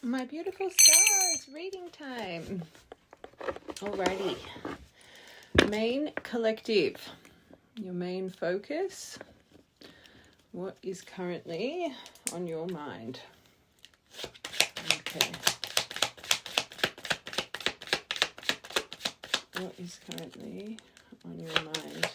My beautiful stars, reading time. Alrighty. Main collective, your main focus. What is currently on your mind? Okay. What is currently on your mind?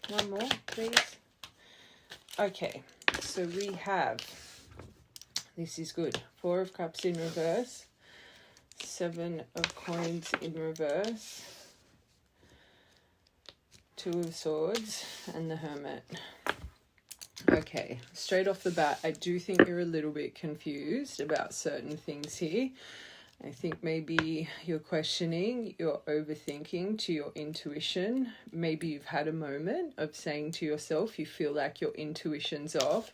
One more, please. Okay, so we have, this is good, 4 of Cups in reverse, 7 of Coins in reverse, 2 of Swords, and the Hermit. Okay, straight off the bat, I do think you're a little bit confused about certain things here. I think maybe you're questioning, you're overthinking to your intuition. Maybe you've had a moment of saying to yourself, you feel like your intuition's off.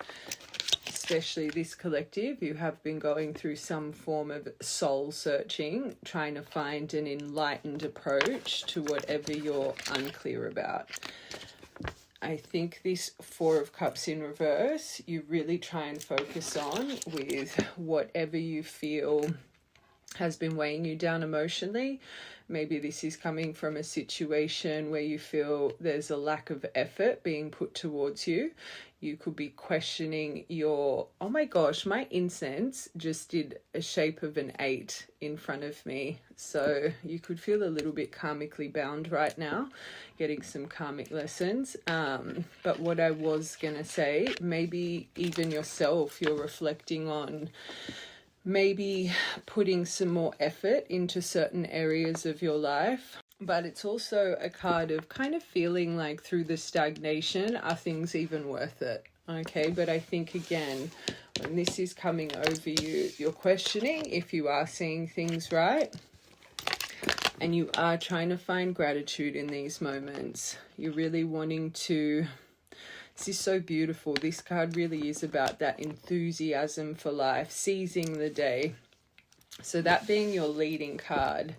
Especially this collective, you have been going through some form of soul searching, trying to find an enlightened approach to whatever you're unclear about. I think this 4 of Cups in reverse, you really try and focus on with whatever you feel has been weighing you down emotionally. Maybe this is coming from a situation where you feel there's a lack of effort being put towards you. You could be questioning your, oh my gosh, my incense just did a shape of an 8 in front of me. So you could feel a little bit karmically bound right now, getting some karmic lessons. But what I was going to say, maybe even yourself, you're reflecting on maybe putting some more effort into certain areas of your life. But it's also a card of kind of feeling like through the stagnation, are things even worth it? Okay, but I think again, when this is coming over you, you're questioning if you are seeing things right. And you are trying to find gratitude in these moments. You're really wanting to... This is so beautiful. This card really is about that enthusiasm for life, seizing the day. So that being your leading card,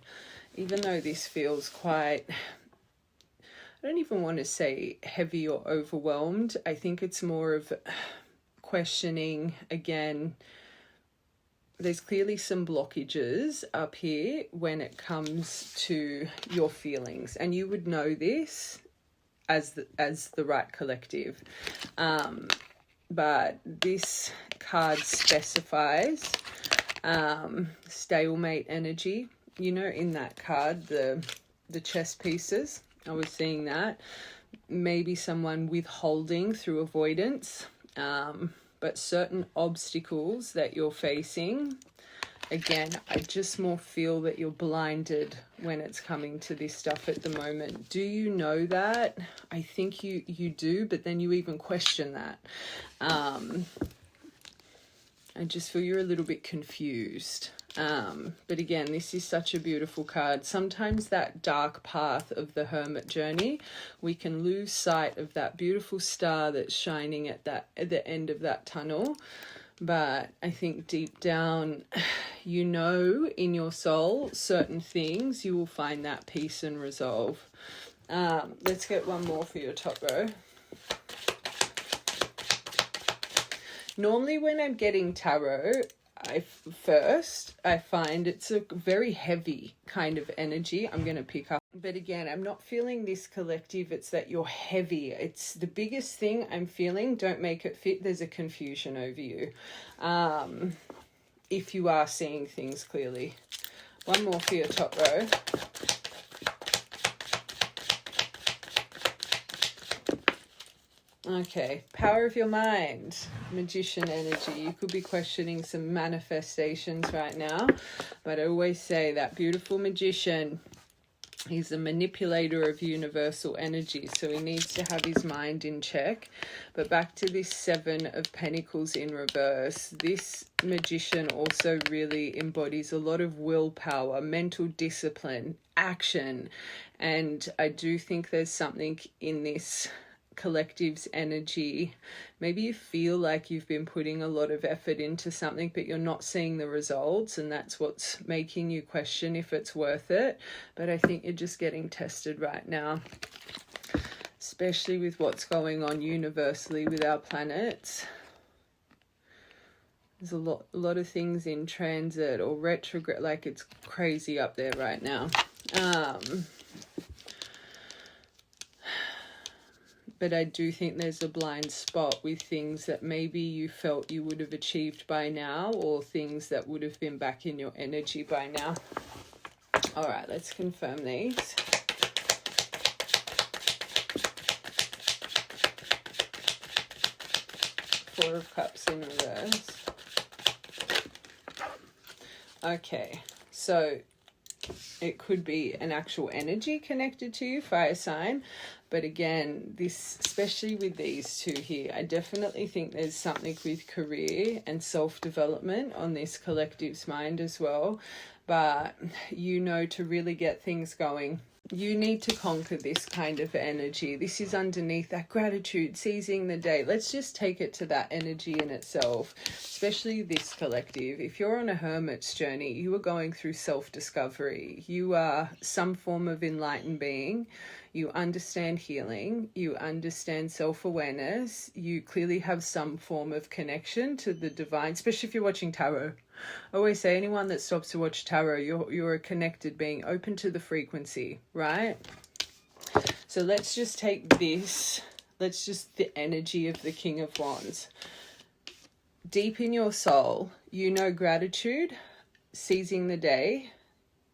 even though this feels quite, I don't even want to say heavy or overwhelmed. I think it's more of questioning again. There's clearly some blockages up here when it comes to your feelings, and you would know this as the right collective. But this card specifies stalemate energy. You know, in that card, the chess pieces, I was seeing that. Maybe someone withholding through avoidance, but certain obstacles that you're facing. Again, I just more feel that you're blinded when it's coming to this stuff at the moment. Do you know that? I think you do, but then you even question that. I just feel you're a little bit confused. But again, this is such a beautiful card. Sometimes that dark path of the hermit journey, we can lose sight of that beautiful star that's shining at the end of that tunnel. But I think deep down, you know, in your soul, certain things, you will find that peace and resolve. Let's get one more for your top row. Normally when I'm getting tarot, I find it's a very heavy kind of energy I'm going to pick up. But again, I'm not feeling this collective. It's that you're heavy. It's the biggest thing I'm feeling. Don't make it fit. There's a confusion over you. If you are seeing things clearly. One more for your top row. Okay, power of your mind, magician energy. You could be questioning some manifestations right now, but I always say that beautiful magician, he's a manipulator of universal energy, so he needs to have his mind in check. But back to this 7 of Pentacles in reverse, this magician also really embodies a lot of willpower, mental discipline, action, and I do think there's something in this collective's energy. Maybe you feel like you've been putting a lot of effort into something, but you're not seeing the results, and that's what's making you question if it's worth it. But I think you're just getting tested right now, especially with what's going on universally with our planets. There's a lot of things in transit or retrograde, like it's crazy up there right now. But I do think there's a blind spot with things that maybe you felt you would have achieved by now, or things that would have been back in your energy by now. All right, let's confirm these. Four of Cups in reverse. Okay, so it could be an actual energy connected to you, fire sign. But again, this, especially with these two here, I definitely think there's something with career and self-development on this collective's mind as well. But you know, to really get things going, you need to conquer this kind of energy. This is underneath that gratitude, seizing the day. Let's just take it to that energy in itself, especially this collective. If you're on a hermit's journey, you are going through self-discovery. You are some form of enlightened being. You understand healing. You understand self-awareness. You clearly have some form of connection to the divine, especially if you're watching tarot. I always say anyone that stops to watch tarot, you're a connected being, open to the frequency, right? So let's just take this. Let's just the energy of the King of Wands. Deep in your soul, you know gratitude, seizing the day,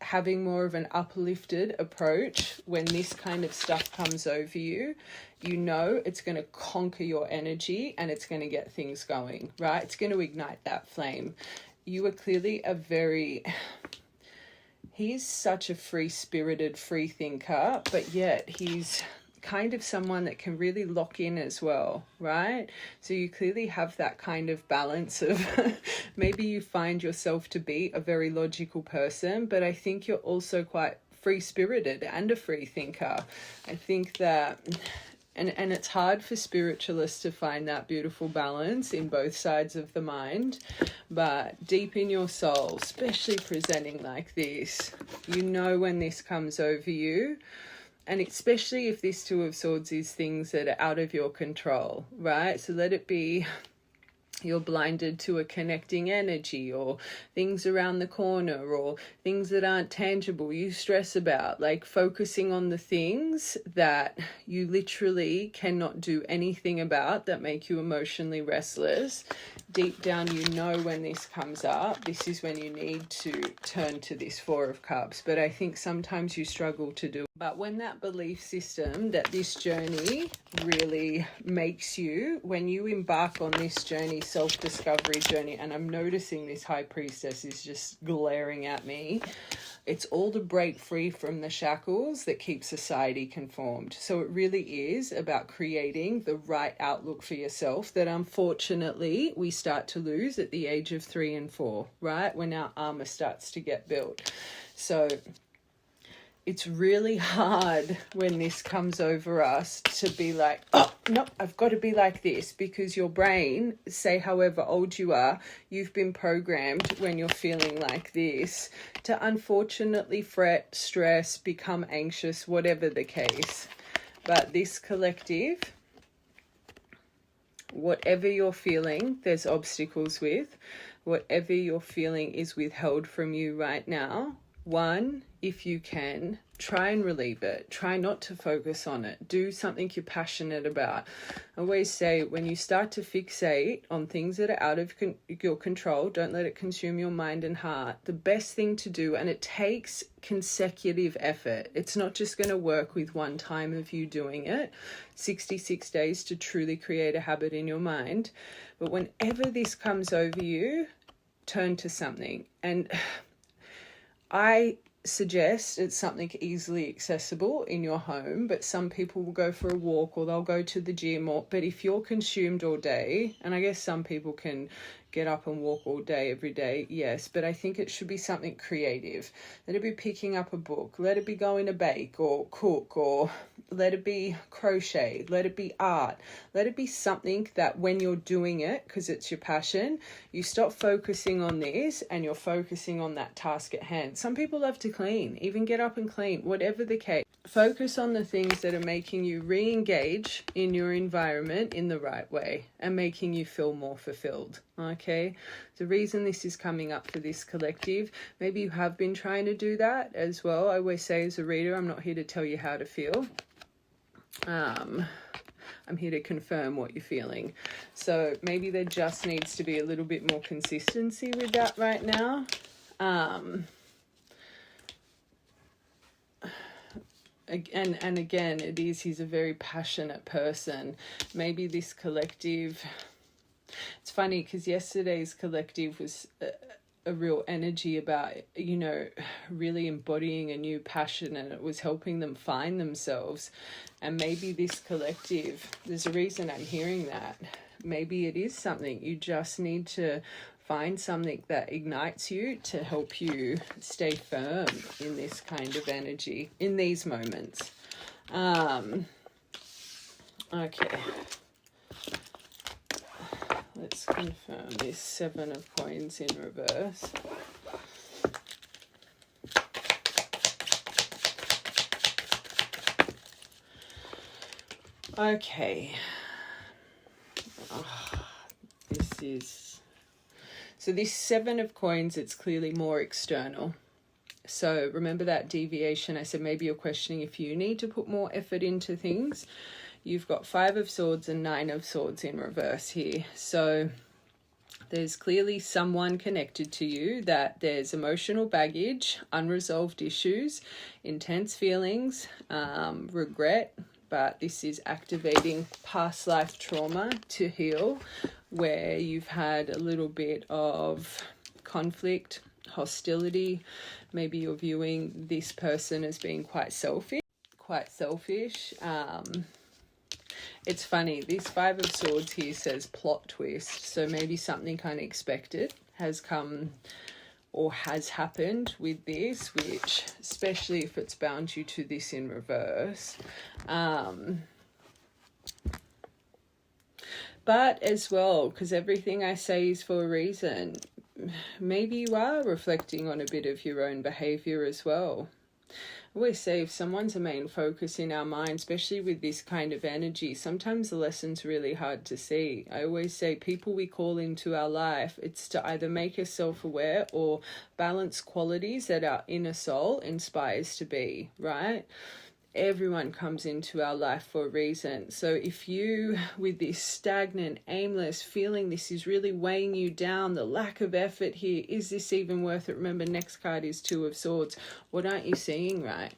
having more of an uplifted approach when this kind of stuff comes over you. You know it's going to conquer your energy and it's going to get things going, right? It's going to ignite that flame. You are clearly he's such a free-spirited, free thinker, but yet he's kind of someone that can really lock in as well, right? So you clearly have that kind of balance of maybe you find yourself to be a very logical person, but I think you're also quite free-spirited and a free thinker. I think that, and it's hard for spiritualists to find that beautiful balance in both sides of the mind, but deep in your soul, especially presenting like this, you know when this comes over you. And especially if this Two of Swords is things that are out of your control, right? So let it be you're blinded to a connecting energy, or things around the corner, or things that aren't tangible you stress about, like focusing on the things that you literally cannot do anything about, that make you emotionally restless. Deep down, you know when this comes up, this is when you need to turn to this Four of Cups. But I think sometimes you struggle to do. But when that belief system, that this journey really makes you, when you embark on this journey, self-discovery journey, and I'm noticing this High Priestess is just glaring at me, it's all to break free from the shackles that keep society conformed. So it really is about creating the right outlook for yourself that unfortunately we start to lose at the age of 3 and 4, right? When our armor starts to get built. So it's really hard when this comes over us to be like, oh, no, I've got to be like this, because your brain, say however old you are, you've been programmed when you're feeling like this to unfortunately fret, stress, become anxious, whatever the case. But this collective, whatever you're feeling, there's obstacles with, whatever you're feeling is withheld from you right now. One, if you can, try and relieve it. Try not to focus on it. Do something you're passionate about. I always say, when you start to fixate on things that are out of your control, don't let it consume your mind and heart. The best thing to do, and it takes consecutive effort. It's not just going to work with one time of you doing it. 66 days to truly create a habit in your mind. But whenever this comes over you, turn to something. And I suggest it's something easily accessible in your home, but some people will go for a walk or they'll go to the gym, but if you're consumed all day, and I guess some people can get up and walk all day, every day, yes, but I think it should be something creative. Let it be picking up a book, let it be going to bake or cook, or let it be crochet, let it be art, let it be something that when you're doing it, because it's your passion, you stop focusing on this and you're focusing on that task at hand. Some people love to clean, even get up and clean, whatever the case. Focus on the things that are making you re-engage in your environment in the right way and making you feel more fulfilled. Okay, the reason this is coming up for this collective, maybe you have been trying to do that as well. I always say as a reader, I'm not here to tell you how to feel. I'm here to confirm what you're feeling. So maybe there just needs to be a little bit more consistency with that right now. And again, he's a very passionate person. Maybe this collective, it's funny because yesterday's collective was a real energy about, you know, really embodying a new passion, and it was helping them find themselves. And maybe this collective, there's a reason I'm hearing that. Maybe it is something you just need to find, something that ignites you to help you stay firm in this kind of energy, in these moments. Okay. Let's confirm this 7 of Coins in reverse. Okay. So this 7 of Coins, it's clearly more external. So remember that deviation. I said maybe you're questioning if you need to put more effort into things. You've got 5 of Swords and 9 of Swords in reverse here. So there's clearly someone connected to you that there's emotional baggage, unresolved issues, intense feelings, regret, but this is activating past life trauma to heal, where you've had a little bit of conflict, hostility. Maybe you're viewing this person as being quite selfish. It's funny, this 5 of Swords here says plot twist, so maybe something unexpected has come or has happened with this, which, especially if it's bound you to this in reverse. But as well, because everything I say is for a reason, maybe you are reflecting on a bit of your own behavior as well. I always say if someone's a main focus in our mind, especially with this kind of energy, sometimes the lesson's really hard to see. I always say people we call into our life, it's to either make us self-aware or balance qualities that our inner soul inspires to be, right? Everyone comes into our life for a reason. So if you, with this stagnant, aimless feeling, this is really weighing you down, the lack of effort here, is this even worth it? Remember, next card is 2 of Swords. What aren't you seeing right?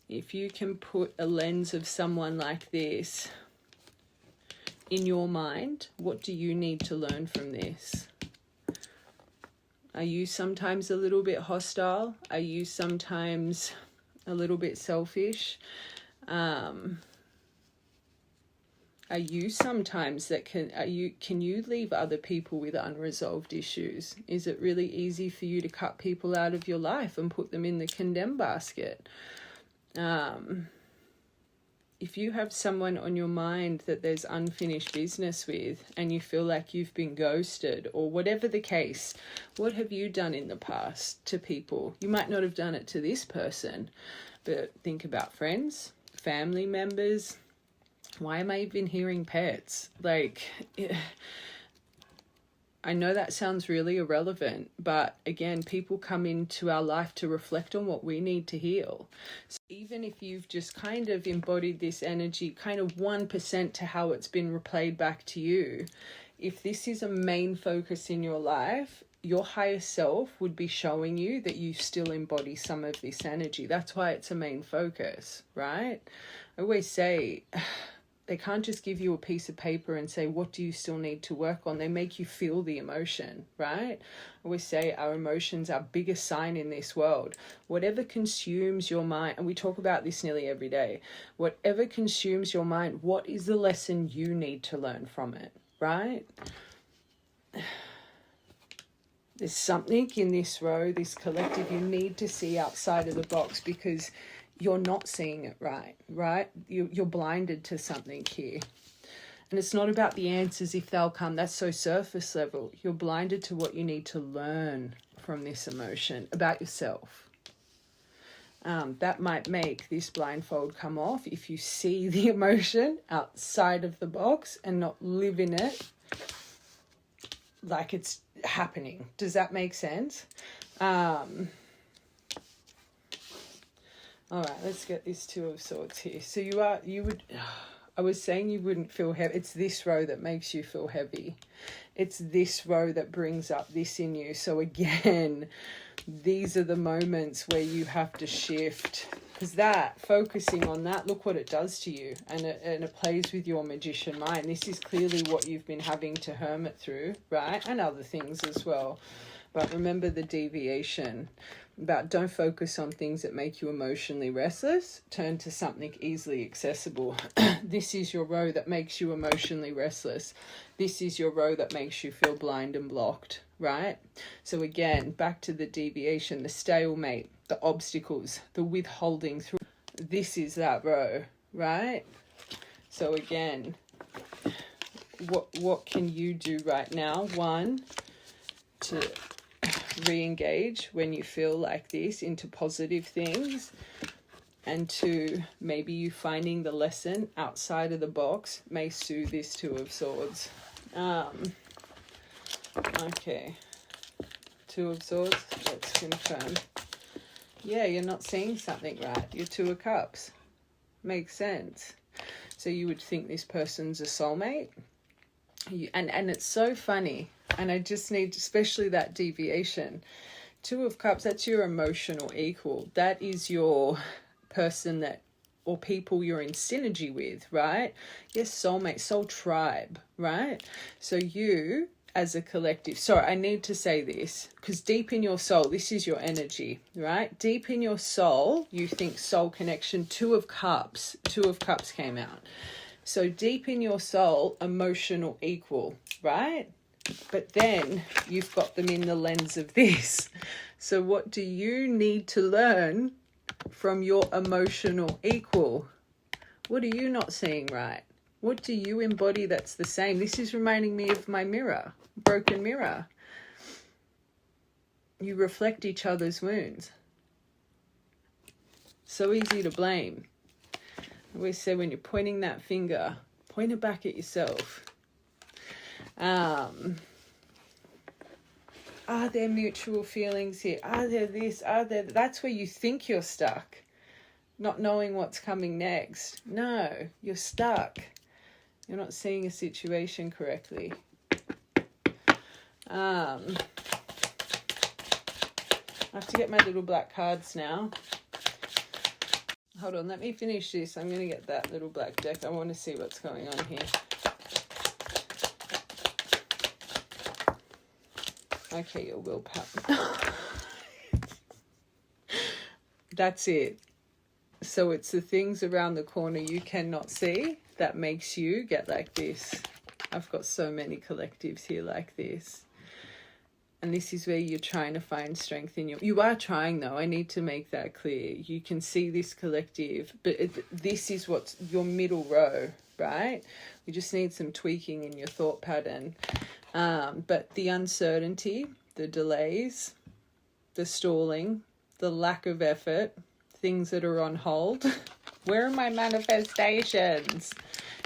If you can put a lens of someone like this in your mind, what do you need to learn from this? Are you sometimes a little bit hostile? Are you sometimes a little bit selfish? Are you sometimes that can you leave other people with unresolved issues? Is it really easy for you to cut people out of your life and put them in the condemn basket? If you have someone on your mind that there's unfinished business with and you feel like you've been ghosted or whatever the case, what have you done in the past to people? You might not have done it to this person, but think about friends, family members. Why am I even hearing pets? Like, I know that sounds really irrelevant, but again, people come into our life to reflect on what we need to heal. So even if you've just kind of embodied this energy, kind of 1% to how it's been replayed back to you, if this is a main focus in your life, your higher self would be showing you that you still embody some of this energy. That's why it's a main focus, right? I always say, they can't just give you a piece of paper and say, what do you still need to work on? They make you feel the emotion, right? I always say our emotions are our biggest sign in this world. Whatever consumes your mind, and we talk about this nearly every day, whatever consumes your mind, what is the lesson you need to learn from it, right? there's something in this row, this collective, you need to see outside of the box because you're not seeing it right? You're blinded to something here. And it's not about the answers if they'll come. That's so surface level. You're blinded to what you need to learn from this emotion about yourself. That might make this blindfold come off if you see the emotion outside of the box and not live in it like it's happening. Does that make sense? All right, let's get this Two of Swords here. So I was saying you wouldn't feel heavy. It's this row that makes you feel heavy. It's this row that brings up this in you. So again, these are the moments where you have to shift, because that, focusing on that, look what it does to you, and it plays with your magician mind. This is clearly what you've been having to hermit through, right? And other things as well. But remember the deviation about don't focus on things that make you emotionally restless. Turn to something easily accessible. This is your row that makes you emotionally restless. This is your row that makes you feel blind and blocked, right? So again, back to the deviation, the stalemate, the obstacles, the withholding through. This is that row, right? So again, what can you do right now? One, to re-engage when you feel like this into positive things, and two, maybe you finding the lesson outside of the box may soothe this Two of Swords. Okay, Two of Swords, let's confirm. Yeah, you're not seeing something right. You're Two of Cups. Makes sense. So you would think this person's a soulmate. And it's so funny. And I just need, especially that deviation. Two of Cups, that's your emotional equal. That is your person that, or people you're in synergy with, right? Yes, soulmate, soul tribe, right? So you, as a collective, sorry, I need to say this, because deep in your soul, this is your energy, right? Deep in your soul, you think soul connection. Two of Cups came out. So deep in your soul, emotional equal, right? But then you've got them in the lens of this. So what do you need to learn from your emotional equal? What are you not seeing right? What do you embody that's the same? This is reminding me of my mirror, broken mirror. You reflect each other's wounds. So easy to blame. I always say when you're pointing that finger, point it back at yourself. Are there mutual feelings here? Are there this? Are there... That's where you think you're stuck. Not knowing what's coming next. No, you're stuck. You're not seeing a situation correctly. I have to get my little black cards now. Hold on, let me finish this. I'm going to get that little black deck. I want to see what's going on here. Okay, your willpower. That's it. So it's the things around the corner you cannot see that makes you get like this. I've got so many collectives here like this. And this is where you're trying to find strength in your... You are trying, though. I need to make that clear. You can see this collective, but this is what's your middle row, right? We just need some tweaking in your thought pattern. But the uncertainty, the delays, the stalling, the lack of effort, things that are on hold. Where are my manifestations?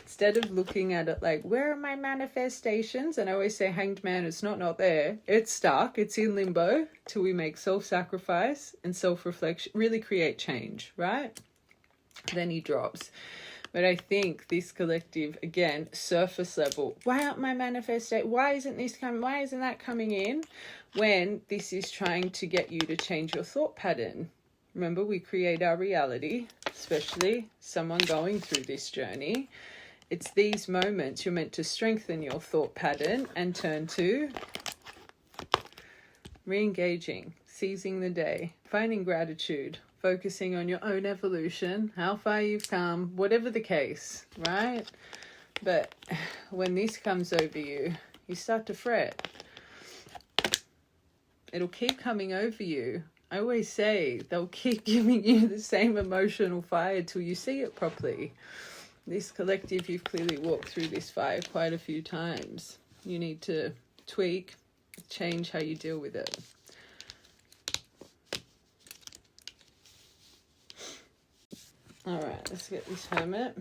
Instead of looking at it like, where are my manifestations? And I always say, Hanged Man, it's not there. It's stuck. It's in limbo till we make self-sacrifice and self-reflection, really create change, right? Then he drops. But I think this collective, again, surface level, why aren't my manifestation? Why isn't this coming? Why isn't that coming in? When this is trying to get you to change your thought pattern. Remember, we create our reality, especially someone going through this journey. It's these moments you're meant to strengthen your thought pattern and turn to re-engaging, seizing the day, finding gratitude, focusing on your own evolution, how far you've come, whatever the case, right? But when this comes over you, you start to fret. It'll keep coming over you. I always say they'll keep giving you the same emotional fire till you see it properly. This collective, you've clearly walked through this fire quite a few times. You need to tweak, change how you deal with it. All right, let's get this Hermit.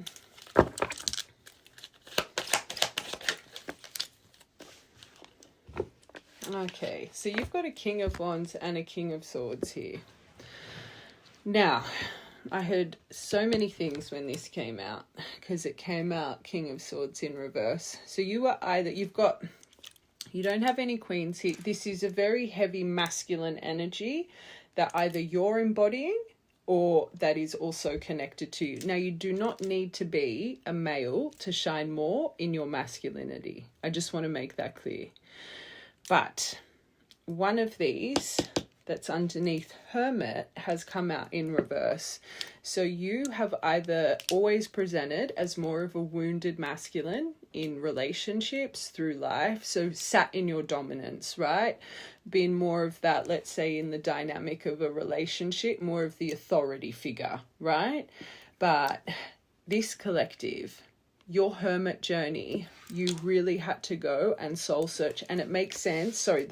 Okay, so you've got a King of Wands and a King of Swords here. Now, I heard so many things when this came out, because it came out King of Swords in reverse. So you are either, you don't have any queens here. This is a very heavy masculine energy that either you're embodying or that is also connected to you. Now, you do not need to be a male to shine more in your masculinity. I just want to make that clear. But one of these that's underneath Hermit has come out in reverse. So you have either always presented as more of a wounded masculine in relationships through life, so sat in your dominance, right? Been more of that, let's say, in the dynamic of a relationship, more of the authority figure, right? But this collective, your Hermit journey, you really had to go and soul search, and it makes sense. Sorry,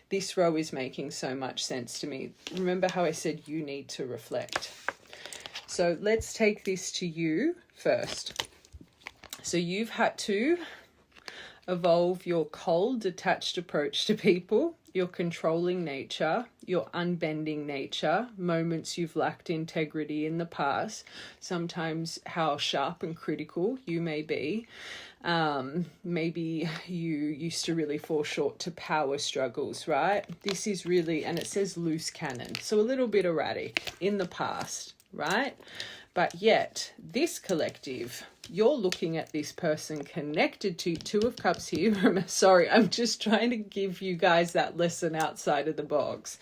this row is making so much sense to me. Remember how I said you need to reflect. So let's take this to you first. So you've had to evolve your cold, detached approach to people, your controlling nature, your unbending nature, moments you've lacked integrity in the past, sometimes how sharp and critical you may be. Maybe you used to really fall short to power struggles, right? This is really, and it says loose cannon, so a little bit erratic in the past, right? But yet, this collective, you're looking at this person connected to Two of Cups here. Sorry, I'm just trying to give you guys that lesson outside of the box.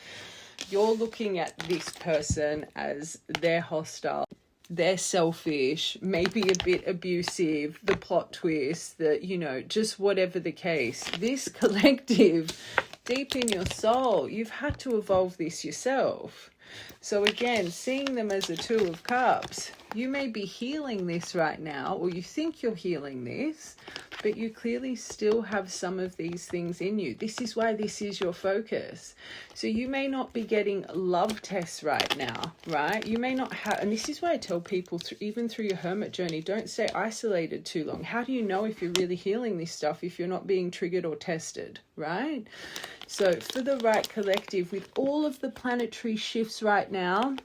You're looking at this person as they're hostile, they're selfish, maybe a bit abusive, the plot twist, just whatever the case. This collective, deep in your soul, you've had to evolve this yourself. So again, seeing them as a Two of Cups, you may be healing this right now, or you think you're healing this, but you clearly still have some of these things in you. This is why this is your focus. So you may not be getting love tests right now, right? You may not have, and this is why I tell people, even through your Hermit journey, don't stay isolated too long. How do you know if you're really healing this stuff if you're not being triggered or tested, right? So for the right collective, with all of the planetary shifts right now,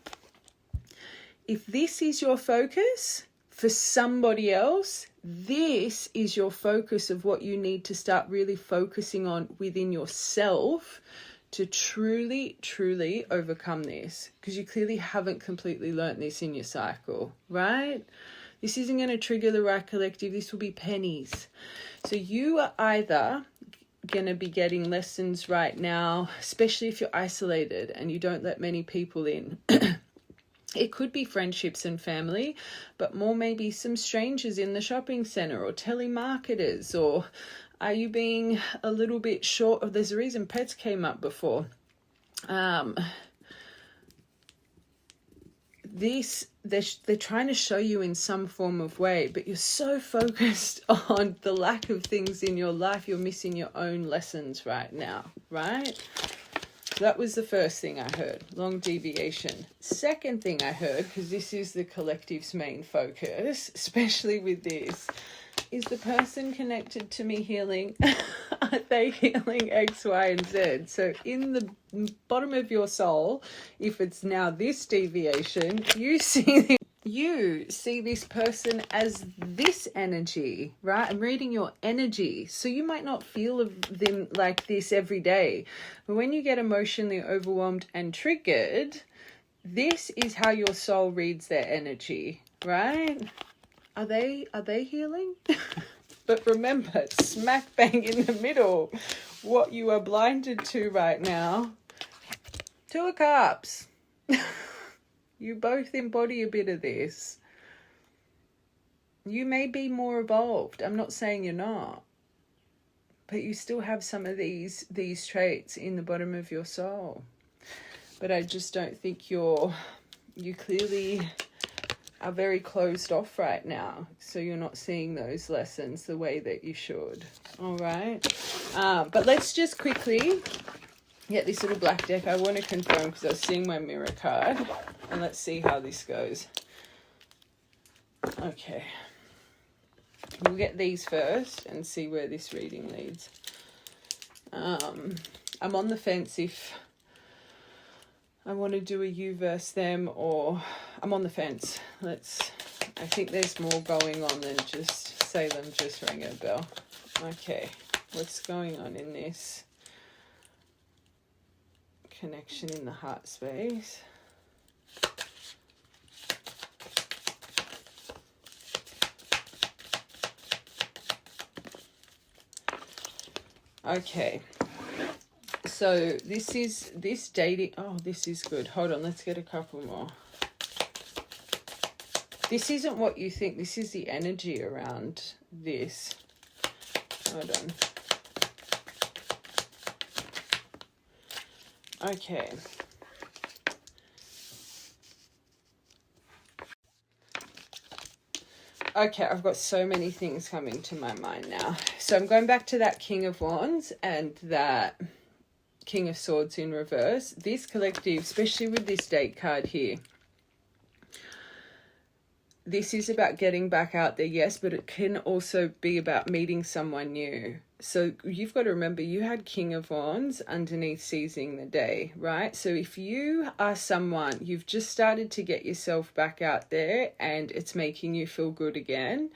if this is your focus, for somebody else, this is your focus of what you need to start really focusing on within yourself to truly, truly overcome this. Because you clearly haven't completely learnt this in your cycle, right? This isn't going to trigger the right collective. This will be pennies. So you are either going to be getting lessons right now, especially if you're isolated and you don't let many people in. It could be friendships and family, but more maybe some strangers in the shopping centre or telemarketers, or are you being a little bit short of, there's a reason pets came up before. They're trying to show you in some form of way, but you're so focused on the lack of things in your life, you're missing your own lessons right now, right? So that was the first thing I heard, long deviation. Second thing I heard, because this is the collective's main focus, especially with this, is the person connected to me healing? Are they healing X, Y, and Z? So in the bottom of your soul, if it's now this deviation, you see this person as this energy, right? I'm reading your energy. So you might not feel of them like this every day, but when you get emotionally overwhelmed and triggered, this is how your soul reads their energy, right? Are they healing? But remember, smack bang in the middle, what you are blinded to right now, Two of Cups. You both embody a bit of this. You may be more evolved. I'm not saying you're not. but you still have some of these traits in the bottom of your soul. But I just don't think you clearly are very closed off right now, so you're not seeing those lessons the way that you should. All right, but let's just quickly get this little black deck. I want to confirm because I was seeing my mirror card, and let's see how this goes. Okay, we'll get these first and see where this reading leads. I'm on the fence if I want to do a you versus them, or I'm on the fence. I think there's more going on than just Salem just rang a bell. Okay, what's going on in this connection in the heart space? Okay, so this dating, oh, this is good. Hold on, let's get a couple more. This isn't what you think. This is the energy around this. Hold on. Okay. Okay, I've got so many things coming to my mind now. So I'm going back to that King of Wands and that King of Swords in reverse. This collective, especially with this date card here, this is about getting back out there, yes, but it can also be about meeting someone new. So you've got to remember, you had King of Wands underneath seizing the day, right? So if you are someone, you've just started to get yourself back out there and it's making you feel good again,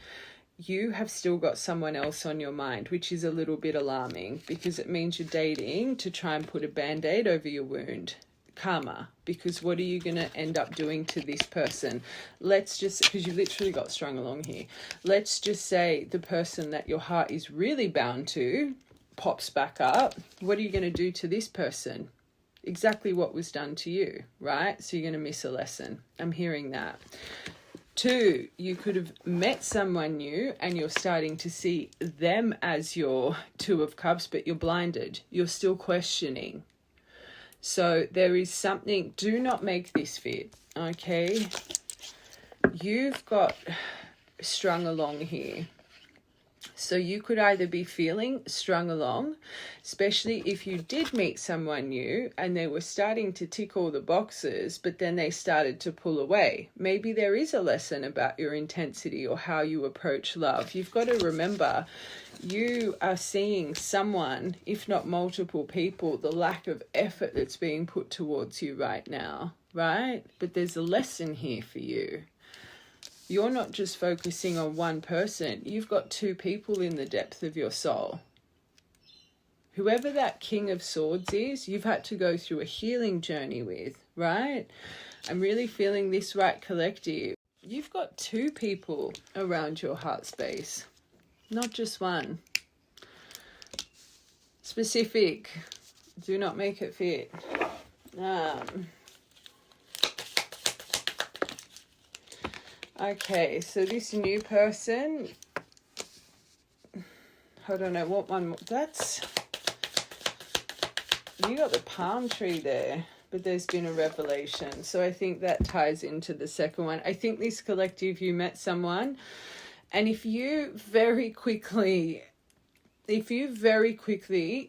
you have still got someone else on your mind, which is a little bit alarming because it means you're dating to try and put a band-aid over your wound. Karma, because what are you going to end up doing to this person? Let's just, because you literally got strung along here, let's just say the person that your heart is really bound to pops back up. What are you going to do to this person? Exactly what was done to you, right? So you're going to miss a lesson. I'm hearing that. 2, you could have met someone new and you're starting to see them as your 2 of Cups, but you're blinded. You're still questioning. So there is something, do not make this fit, okay? You've got strung along here. So you could either be feeling strung along, especially if you did meet someone new and they were starting to tick all the boxes, but then they started to pull away. Maybe there is a lesson about your intensity or how you approach love. You've got to remember, you are seeing someone, if not multiple people, the lack of effort that's being put towards you right now, right? But there's a lesson here for you. You're not just focusing on one person. You've got 2 people in the depth of your soul. Whoever that King of Swords is, you've had to go through a healing journey with, right? I'm really feeling this, right, collective. You've got 2 people around your heart space, not just one. Specific. Do not make it fit. Okay, so this new person, hold on, I want one more. That's, you got the palm tree there, but there's been a revelation. So I think that ties into the second one. I think this collective, you met someone, and if you very quickly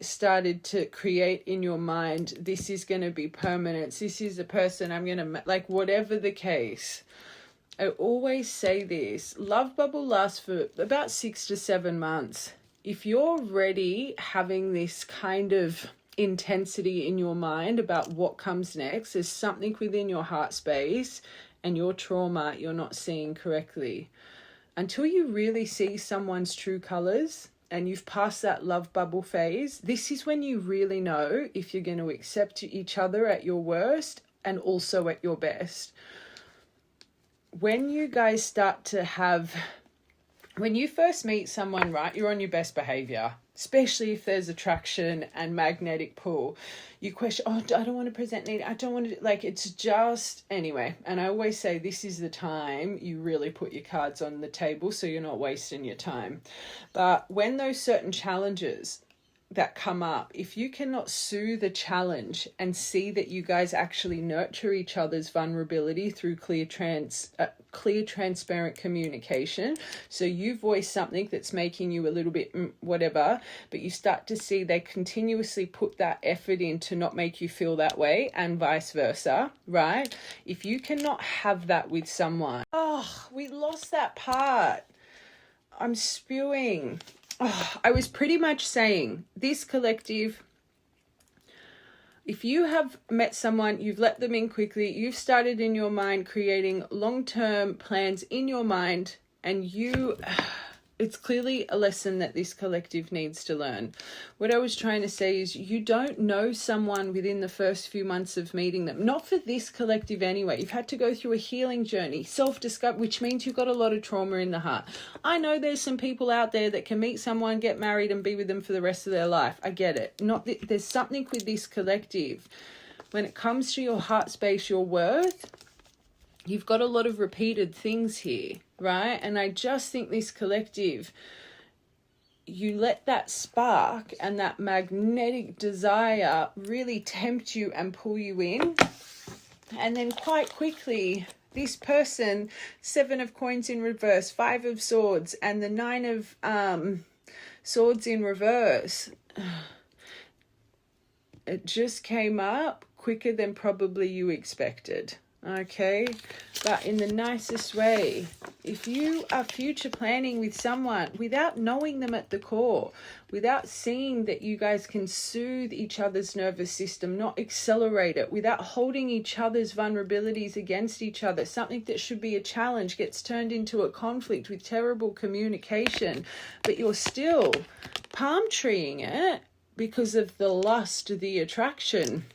started to create in your mind, this is going to be permanent, this is the person I'm going to, like, whatever the case, I always say this, love bubble lasts for about 6 to 7 months. If you're already having this kind of intensity in your mind about what comes next, there's something within your heart space and your trauma you're not seeing correctly. Until you really see someone's true colors and you've passed that love bubble phase, this is when you really know if you're going to accept each other at your worst and also at your best. When you guys start to have, when you first meet someone, right, you're on your best behavior, especially if there's attraction and magnetic pull. You question, oh, I don't want to present need, I don't want to, like, it's just, anyway. And I always say this is the time you really put your cards on the table so you're not wasting your time. But when those certain challenges that come up, if you cannot soothe a challenge and see that you guys actually nurture each other's vulnerability through clear, transparent communication, so you voice something that's making you a little bit whatever, but you start to see they continuously put that effort in to not make you feel that way, and vice versa, right? If you cannot have that with someone, oh, we lost that part. I'm spewing. Oh, I was pretty much saying this collective, if you have met someone, you've let them in quickly, you've started in your mind creating long-term plans in your mind, and it's clearly a lesson that this collective needs to learn. What I was trying to say is you don't know someone within the first few months of meeting them. Not for this collective anyway. You've had to go through a healing journey, self-discovery, which means you've got a lot of trauma in the heart. I know there's some people out there that can meet someone, get married, and be with them for the rest of their life. I get it. There's something with this collective. When it comes to your heart space, your worth, you've got a lot of repeated things here, right? And I just think this collective, you let that spark and that magnetic desire really tempt you and pull you in. And then quite quickly, this person, 7 of coins in reverse, 5 of swords, and the 9 of swords in reverse, it just came up quicker than probably you expected. Okay, but in the nicest way. If you are future planning with someone without knowing them at the core, without seeing that you guys can soothe each other's nervous system, not accelerate it, without holding each other's vulnerabilities against each other, something that should be a challenge gets turned into a conflict with terrible communication, but you're still palm treeing it because of the lust, the attraction.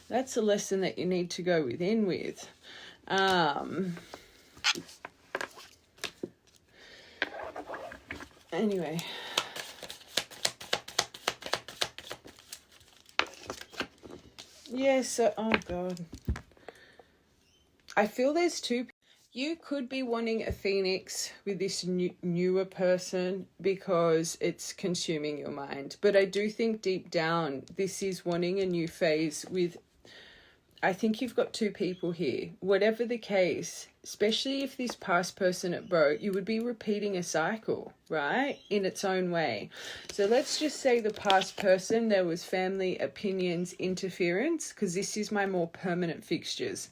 That's a lesson that you need to go within with. Anyway. Yes, oh God. I feel there's two. You could be wanting a phoenix with this newer person because it's consuming your mind. But I do think deep down, this is wanting a new phase with, I think you've got 2 people here. Whatever the case, especially if this past person it broke, you would be repeating a cycle, right? In its own way. So let's just say the past person, there was family opinions, interference, because this is my more permanent fixtures.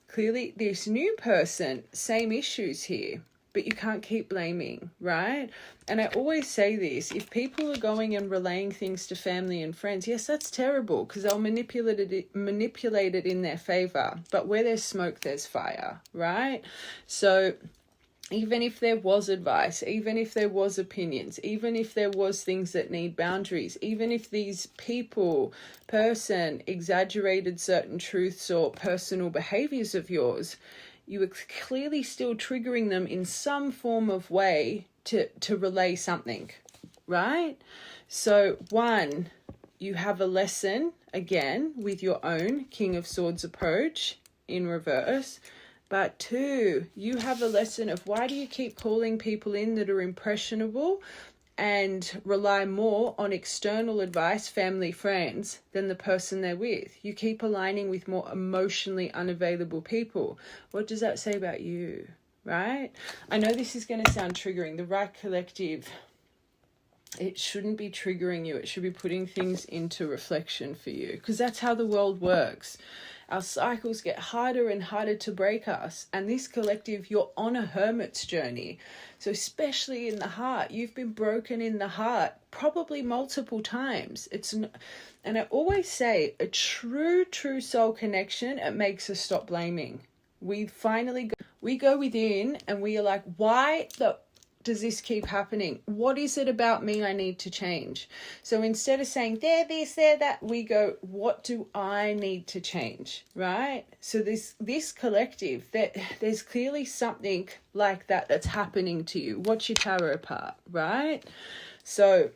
Clearly, this new person, same issues here, but you can't keep blaming, right? And I always say this, if people are going and relaying things to family and friends, yes, that's terrible because they'll manipulate it in their favor. But where there's smoke, there's fire, right? So even if there was advice, even if there was opinions, even if there was things that need boundaries, even if these person exaggerated certain truths or personal behaviors of yours, you were clearly still triggering them in some form of way to relay something, right? So 1, you have a lesson, again, with your own King of Swords approach in reverse. But 2, you have a lesson of why do you keep calling people in that are impressionable and rely more on external advice, family, friends, than the person they're with. You keep aligning with more emotionally unavailable people. What does that say about you, right? I know this is going to sound triggering. The right collective, it shouldn't be triggering you. It should be putting things into reflection for you, because that's how the world works. Our cycles get harder and harder to break us. And this collective, you're on a hermit's journey. So especially in the heart, you've been broken in the heart probably multiple times. And I always say a true soul connection, it makes us stop blaming. We go within and we are like, why does this keep happening? What is it about me I need to change? So instead of saying, they're this, they're that, we go, what do I need to change, right? So this collective, there's clearly something like that that's happening to you. Watch your tarot part, right? So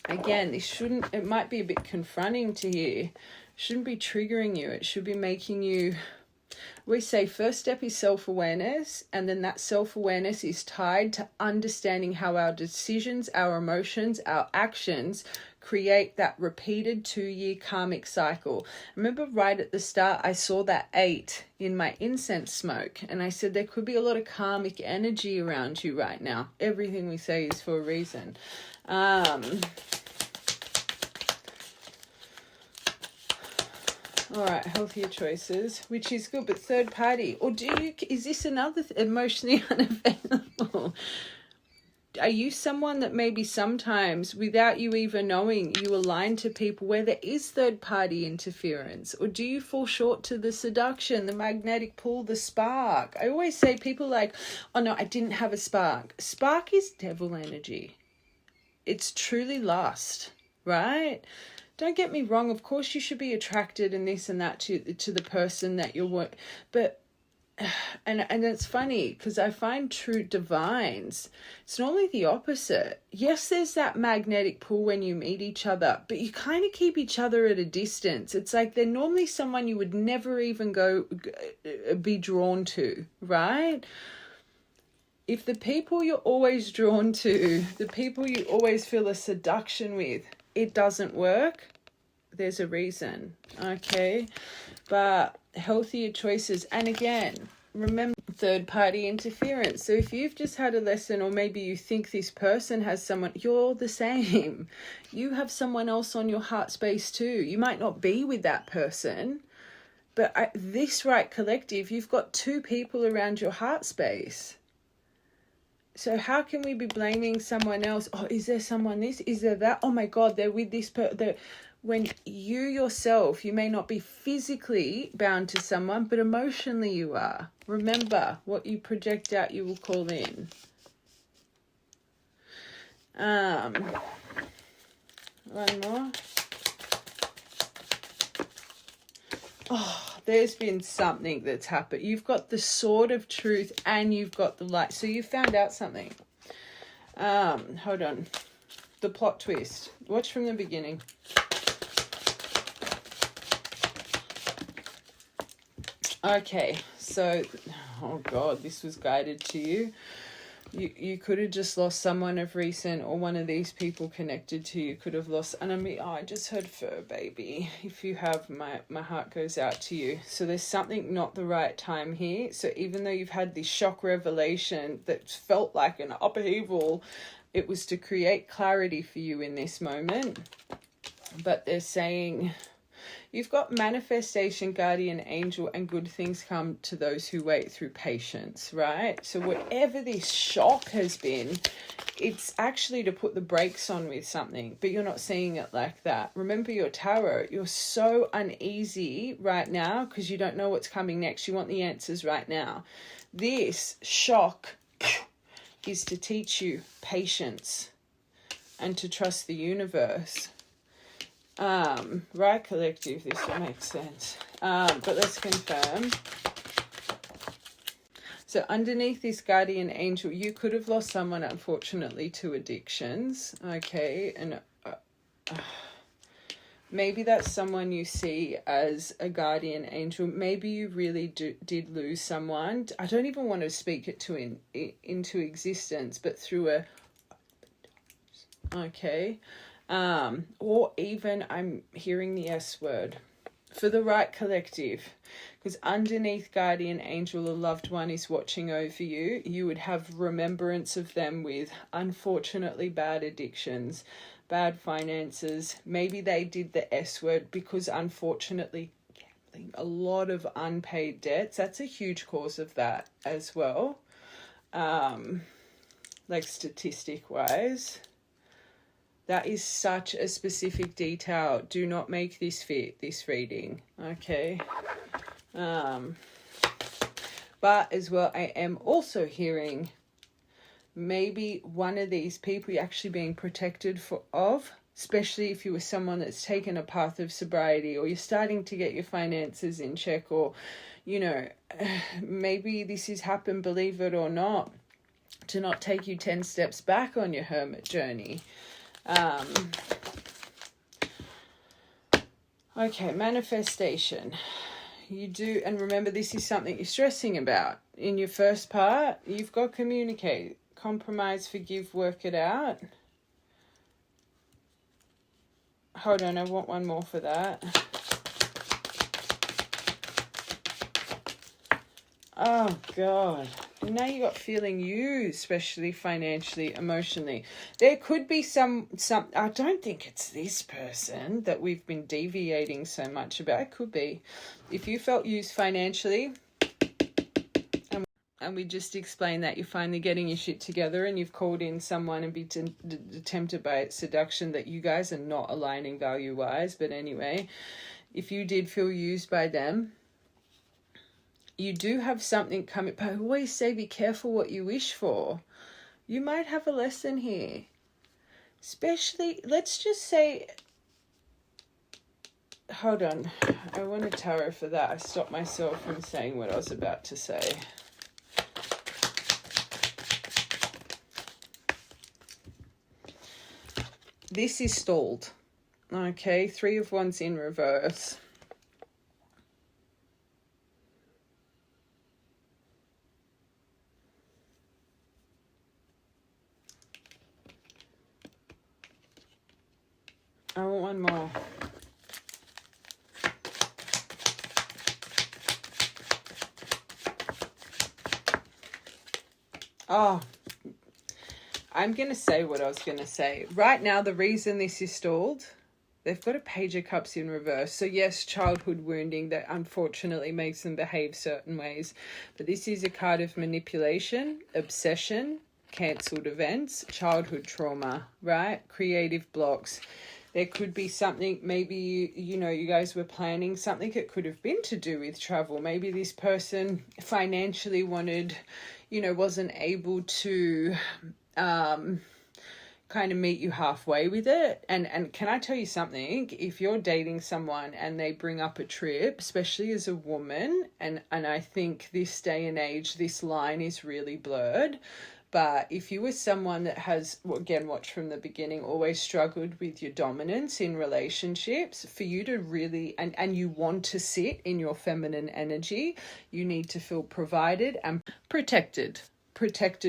again, it might be a bit confronting to hear. It shouldn't be triggering you. It should be making you We say first step is self-awareness, and then that self-awareness is tied to understanding how our decisions, our emotions, our actions create that repeated 2-year karmic cycle. Remember right at the start, I saw that 8 in my incense smoke, and I said there could be a lot of karmic energy around you right now. Everything we say is for a reason. All right, healthier choices, which is good, but third party. Or is this another emotionally unavailable? Are you someone that maybe sometimes, without you even knowing, you align to people where there is third party interference? Or do you fall short to the seduction, the magnetic pull, the spark? I always say people like, oh no, I didn't have a spark. Spark is devil energy. It's truly lust, right? Don't get me wrong. Of course you should be attracted and this and that to the person that you're with. But, and it's funny because I find true divines, it's normally the opposite. Yes, there's that magnetic pull when you meet each other, but you kind of keep each other at a distance. It's like they're normally someone you would never even be drawn to, right? If the people you're always drawn to, the people you always feel a seduction with, it doesn't work, there's a reason, okay? But healthier choices, and again, remember third-party interference. So if you've just had a lesson, or maybe you think this person has someone, you're the same. You have someone else on your heart space too. You might not be with that person, but this right collective, you've got 2 people around your heart space. So how can we be blaming someone else? Oh, is there someone this? Is there that? Oh my God, they're with this person. When you yourself, you may not be physically bound to someone, but emotionally you are. Remember, what you project out, you will call in. One more. Oh, there's been something that's happened. You've got the sword of truth and you've got the light. So you found out something. Hold on. The plot twist. Watch from the beginning. Okay, so, oh God, this was guided to you. You could have just lost someone of recent, or one of these people connected to you could have lost. And I mean, I just heard fur baby. If you have, my heart goes out to you. So there's something not the right time here. So even though you've had this shock revelation that felt like an upheaval, it was to create clarity for you in this moment. But they're saying you've got manifestation, guardian angel, and good things come to those who wait through patience, right? So whatever this shock has been, it's actually to put the brakes on with something, but you're not seeing it like that. Remember your tarot, you're so uneasy right now because you don't know what's coming next. You want the answers right now. This shock is to teach you patience and to trust the universe. Right collective, this will make sense. But let's confirm. So underneath this guardian angel, you could have lost someone, unfortunately, to addictions. Okay, and maybe that's someone you see as a guardian angel. Maybe you really did lose someone. I don't even want to speak it into existence, but through a... Okay. Or even I'm hearing the S word for the right collective, because underneath guardian angel, a loved one is watching over you. You would have remembrance of them with unfortunately bad addictions, bad finances. Maybe they did the S word because unfortunately gambling, a lot of unpaid debts. That's a huge cause of that as well. Like statistic wise. That is such a specific detail. Do not make this fit, this reading, okay? But as well, I am also hearing maybe one of these people you're actually being protected of, especially if you were someone that's taken a path of sobriety, or you're starting to get your finances in check, or, you know, maybe this has happened, believe it or not, to not take you 10 steps back on your hermit journey. Okay, manifestation. You do, and remember, this is something you're stressing about. In your first part, you've got communicate, compromise, forgive, work it out. Hold on, I want one more for that. Oh, God. And now you got feeling used, especially financially, emotionally. There could be some, I don't think it's this person that we've been deviating so much about. It could be. If you felt used financially, and we just explained that you're finally getting your shit together and you've called in someone and been tempted by seduction, that you guys are not aligning value-wise. But anyway, if you did feel used by them, you do have something coming. But I always say be careful what you wish for. You might have a lesson here. Especially, let's just say... Hold on. I want a tarot for that. I stopped myself from saying what I was about to say. This is stalled. Okay, 3 of Wands in reverse. I want one more. Oh, I'm going to say what I was going to say. Right now, the reason this is stalled, they've got a Page of Cups in reverse. So yes, childhood wounding that unfortunately makes them behave certain ways. But this is a card of manipulation, obsession, cancelled events, childhood trauma, right? Creative blocks. There could be something, maybe, you guys were planning something. It could have been to do with travel. Maybe this person financially wanted, wasn't able to kind of meet you halfway with it. And can I tell you something? If you're dating someone and they bring up a trip, especially as a woman, and I think this day and age, this line is really blurred. But if you were someone that has, again, watch from the beginning, always struggled with your dominance in relationships, for you to really, and you want to sit in your feminine energy, you need to feel provided and protected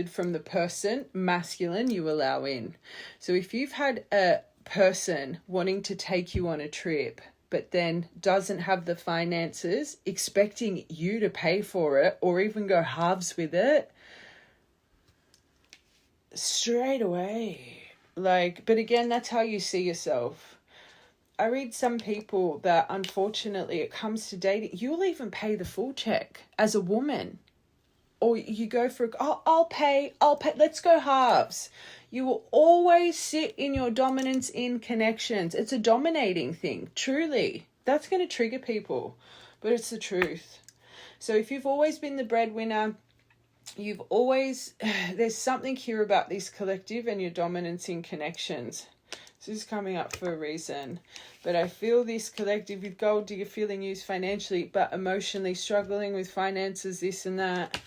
from the person, masculine, you allow in. So if you've had a person wanting to take you on a trip, but then doesn't have the finances, expecting you to pay for it or even go halves with it, straight away. But again, that's how you see yourself. I read some people that unfortunately it comes to dating, you'll even pay the full check as a woman. Or you go for, I'll pay, let's go halves. You will always sit in your dominance in connections. It's a dominating thing, truly. That's going to trigger people, but it's the truth. So if you've always been the breadwinner, there's something here about this collective and your dominance in connections. This is coming up for a reason. But I feel this collective with gold digger feeling used financially, but emotionally struggling with finances, this and that.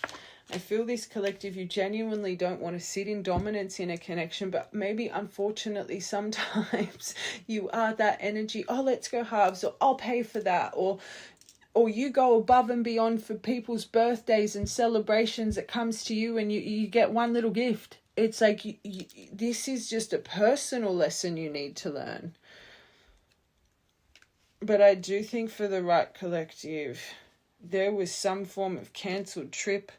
I feel this collective, you genuinely don't want to sit in dominance in a connection, but maybe unfortunately sometimes you are that energy, let's go halves, or I'll pay for that, or you go above and beyond for people's birthdays and celebrations. It comes to you and you get one little gift. It's like, this is just a personal lesson you need to learn. But I do think for the right collective, there was some form of cancelled trip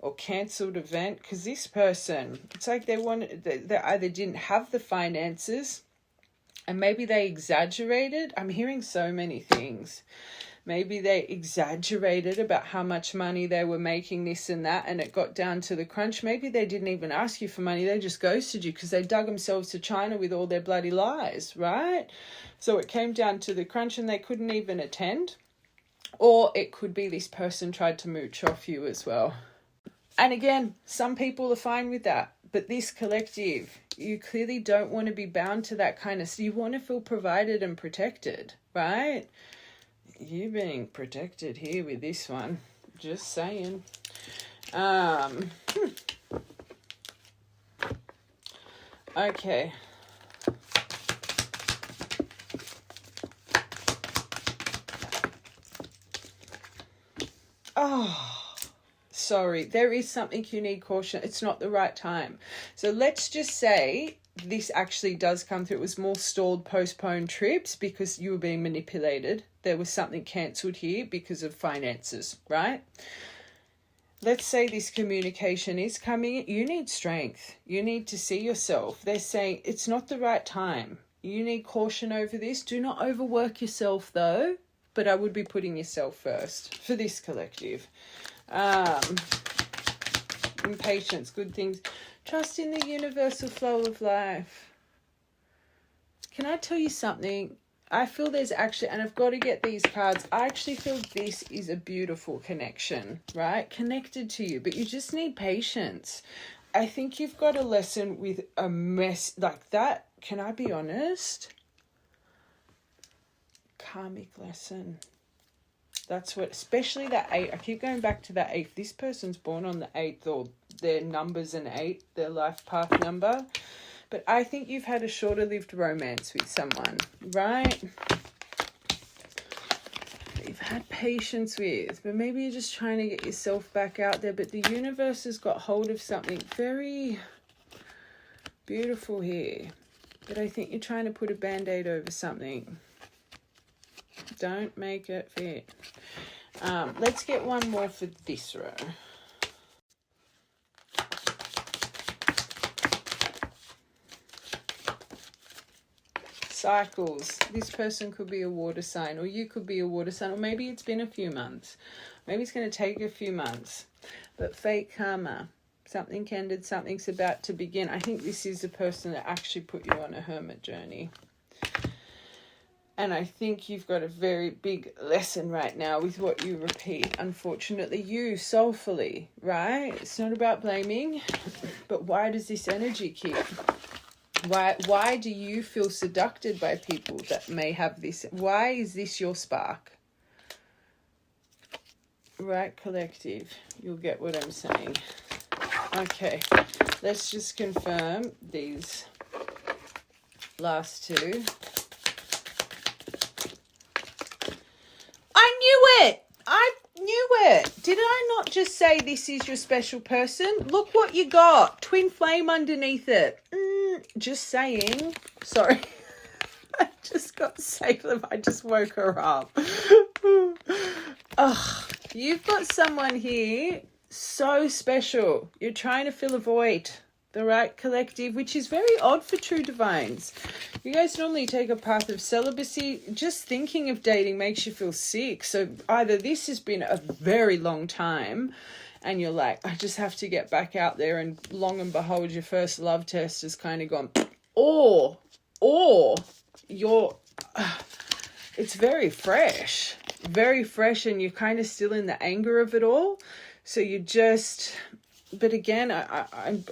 or cancelled event, because this person, it's like they either didn't have the finances, and maybe they exaggerated. I'm hearing so many things. Maybe they exaggerated about how much money they were making, this and that, and it got down to the crunch. Maybe they didn't even ask you for money. They just ghosted you because they dug themselves to China with all their bloody lies, right? So it came down to the crunch and they couldn't even attend. Or it could be this person tried to mooch off you as well. And again, some people are fine with that. But this collective, you clearly don't want to be bound to that kind of... You want to feel provided and protected, right? You're being protected here with this one. Just saying. Okay. Oh, sorry. There is something you need caution. It's not the right time. So let's just say this actually does come through. It was more stalled, postponed trips because you were being manipulated. There was something cancelled here because of finances, right? Let's say this communication is coming. You need strength. You need to see yourself. They're saying it's not the right time. You need caution over this. Do not overwork yourself though, but I would be putting yourself first for this collective. Impatience, good things. Trust in the universal flow of life. Can I tell you something? I feel there's actually, and I've got to get these cards, I actually feel this is a beautiful connection, right? Connected to you, but you just need patience. I think you've got a lesson with a mess like that. Can I be honest? Karmic lesson. That's what, especially that 8. I keep going back to that 8. This person's born on the 8th, or their number's an 8, their life path number. But I think you've had a shorter-lived romance with someone, right? You've had patience with, but maybe you're just trying to get yourself back out there. But the universe has got hold of something very beautiful here. But I think you're trying to put a Band-Aid over something. Don't make it fit. Let's get one more for this row. Cycles. This person could be a water sign, or you could be a water sign, or maybe it's been a few months. Maybe it's going to take a few months. But fake karma. Something ended, something's about to begin. I think this is the person that actually put you on a hermit journey. And I think you've got a very big lesson right now with what you repeat. Unfortunately, you soulfully, right? It's not about blaming, but why does this energy keep? Why do you feel seduced by people that may have this? Why is this your spark? Right, collective. You'll get what I'm saying. Okay, let's just confirm these last two. I knew it! I knew it! Did I not just say this is your special person? Look what you got. Twin flame underneath it. Just saying. Sorry. I just got Salem. I just woke her up. Oh, you've got someone here so special. You're trying to fill a void. The right, collective, which is very odd for true divines. You guys normally take a path of celibacy. Just thinking of dating makes you feel sick. So either this has been a very long time and you're like, I just have to get back out there, and long and behold, your first love test has kind of gone, or you're, it's very fresh, and you're kind of still in the anger of it all. So you just, but again, I'm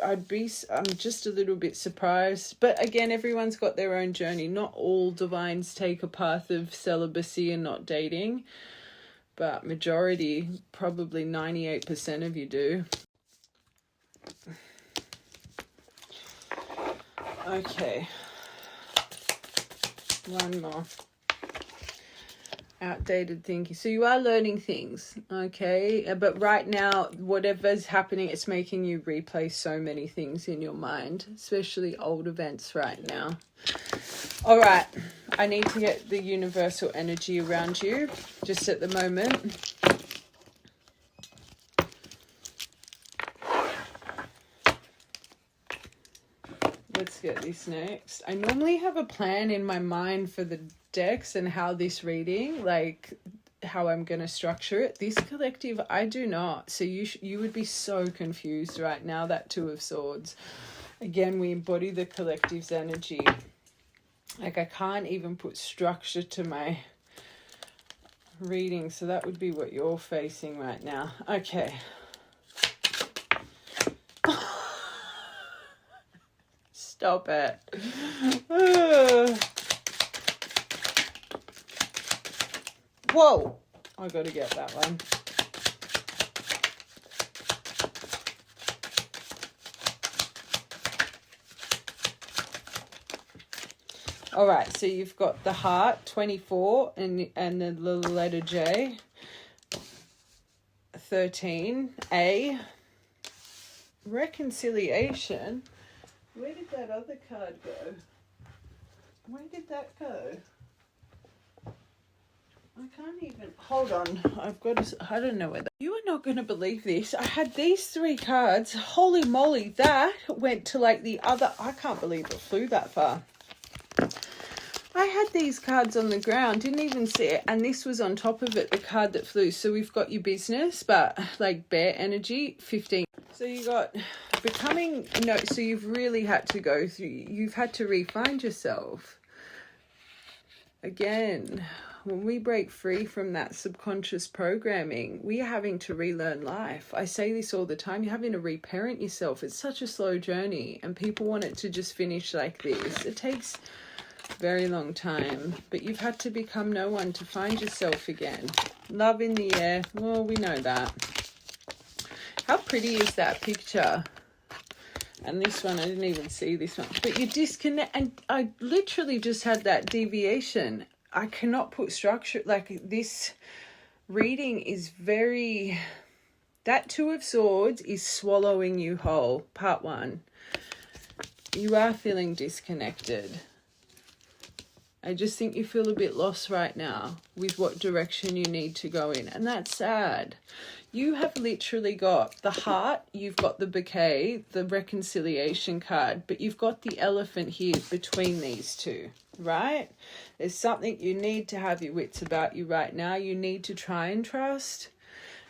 just a little bit surprised. But again, everyone's got their own journey. Not all divines take a path of celibacy and not dating, but majority, probably 98% of you do. Okay. One more. Outdated thinking. So you are learning things, okay? But right now, whatever's happening, it's making you replay so many things in your mind, especially old events right now. All right. I need to get the universal energy around you just at the moment. Let's get this next. I normally have a plan in my mind for the decks and how this reading, like how I'm going to structure it. This collective, I do not. So you would be so confused right now, that Two of Swords. Again, we embody the collective's energy. Like I can't even put structure to my reading. So that would be what you're facing right now. Okay. Stop it. Whoa. I got to get that one. All right. So you've got the heart, 24, and the letter J. 13, A, reconciliation. Where did that other card go? Where did that go? I can't even, hold on, I don't know where that, you are not going to believe this. I had these 3 cards, holy moly, that went to like the other, I can't believe it flew that far. I had these cards on the ground, didn't even see it, and this was on top of it, the card that flew. So we've got your business, but like bear energy, 15. So you got becoming, no, so you've really had to go through, you've had to refine yourself. Again, when we break free from that subconscious programming, we are having to relearn life. I say this all the time, you're having to reparent yourself. It's such a slow journey, and people want it to just finish like this. It takes very long time, but you've had to become no one to find yourself again. Love in the air, well, we know that. How pretty is that picture? And this one, I didn't even see this one, but you disconnect, and I literally just had that deviation. I cannot put structure, like this reading is very, that 2 of Swords is swallowing you whole, part 1. You are feeling disconnected. I just think you feel a bit lost right now with what direction you need to go in. And that's sad. You have literally got the heart, you've got the bouquet, the reconciliation card, but you've got the elephant here between these 2, right? There's something you need to have your wits about you right now. You need to try and trust.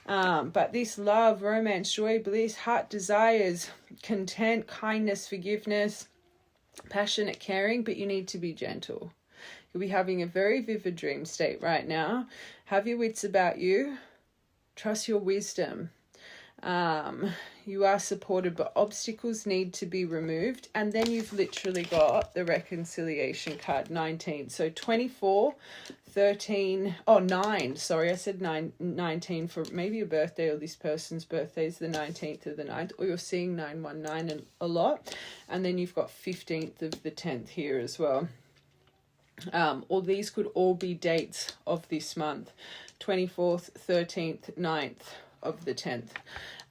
But this love, romance, joy, bliss, heart desires, content, kindness, forgiveness, passionate caring, but you need to be gentle. You'll be having a very vivid dream state right now. Have your wits about you. Trust your wisdom. You are supported, but obstacles need to be removed. And then you've literally got the reconciliation card, 19. So 24, 13, oh, 9. Sorry, I said 19 for maybe a birthday, or this person's birthday is the 19th of the 9th, or you're seeing 919 a lot. And then you've got 15th of the 10th here as well. Or these could all be dates of this month, 24th, 13th, 9th of the 10th.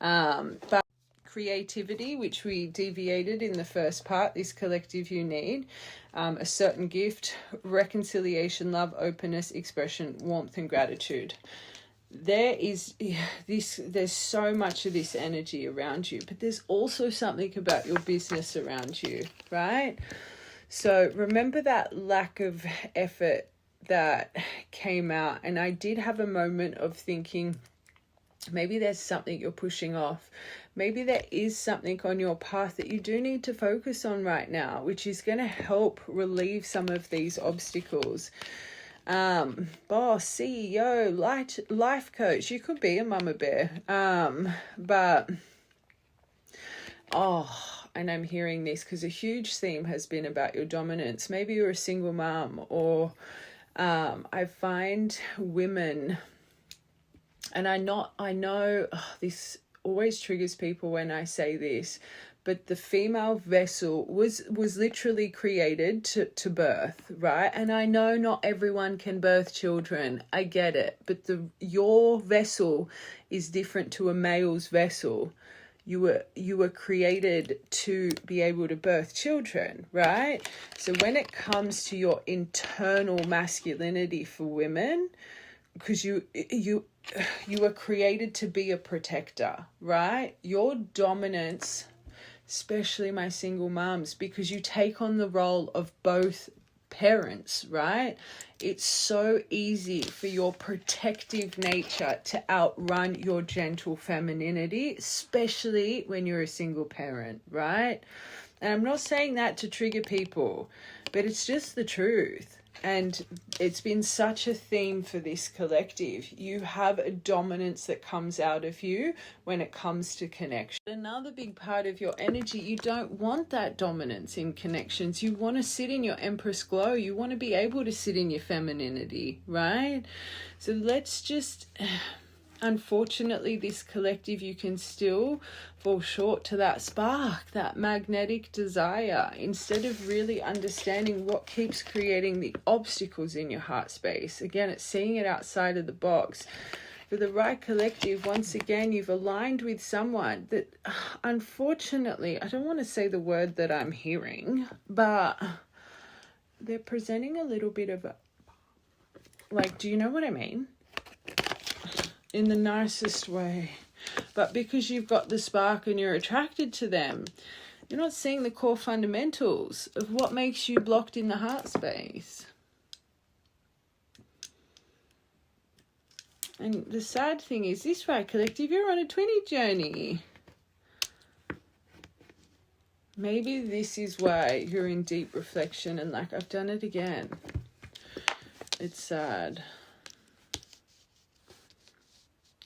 But creativity, which we deviated in the first part, this collective you need, a certain gift, reconciliation, love, openness, expression, warmth, and gratitude. There's so much of this energy around you, but there's also something about your business around you, right? So remember that lack of effort that came out, and I did have a moment of thinking maybe there's something you're pushing off. Maybe there is something on your path that you do need to focus on right now, which is going to help relieve some of these obstacles. Boss, CEO, life coach, you could be a mama bear. But and I'm hearing this because a huge theme has been about your dominance. Maybe you're a single mom, or I find women, and I know this always triggers people when I say this, but the female vessel was literally created to birth, right? And I know not everyone can birth children. I get it, but your vessel is different to a male's vessel. You were created to be able to birth children, right? So when it comes to your internal masculinity for women, because you were created to be a protector, right? Your dominance, especially my single moms, because you take on the role of both parents, right? It's so easy for your protective nature to outrun your gentle femininity, especially when you're a single parent, right? And I'm not saying that to trigger people, but it's just the truth. And it's been such a theme for this collective. You have a dominance that comes out of you when it comes to connection. Another big part of your energy, you don't want that dominance in connections. You want to sit in your Empress glow. You want to be able to sit in your femininity, right? So let's just... Unfortunately, this collective, you can still fall short to that spark, that magnetic desire, instead of really understanding what keeps creating the obstacles in your heart space. Again, it's seeing it outside of the box. For the right collective, once again, you've aligned with someone that, unfortunately, I don't want to say the word that I'm hearing, but they're presenting a little bit of a, like, do you know what I mean? In the nicest way. But because you've got the spark and you're attracted to them, you're not seeing the core fundamentals of what makes you blocked in the heart space. And the sad thing is, this right collective, you're on a 20 journey. Maybe this is why you're in deep reflection and like, I've done it again. It's sad.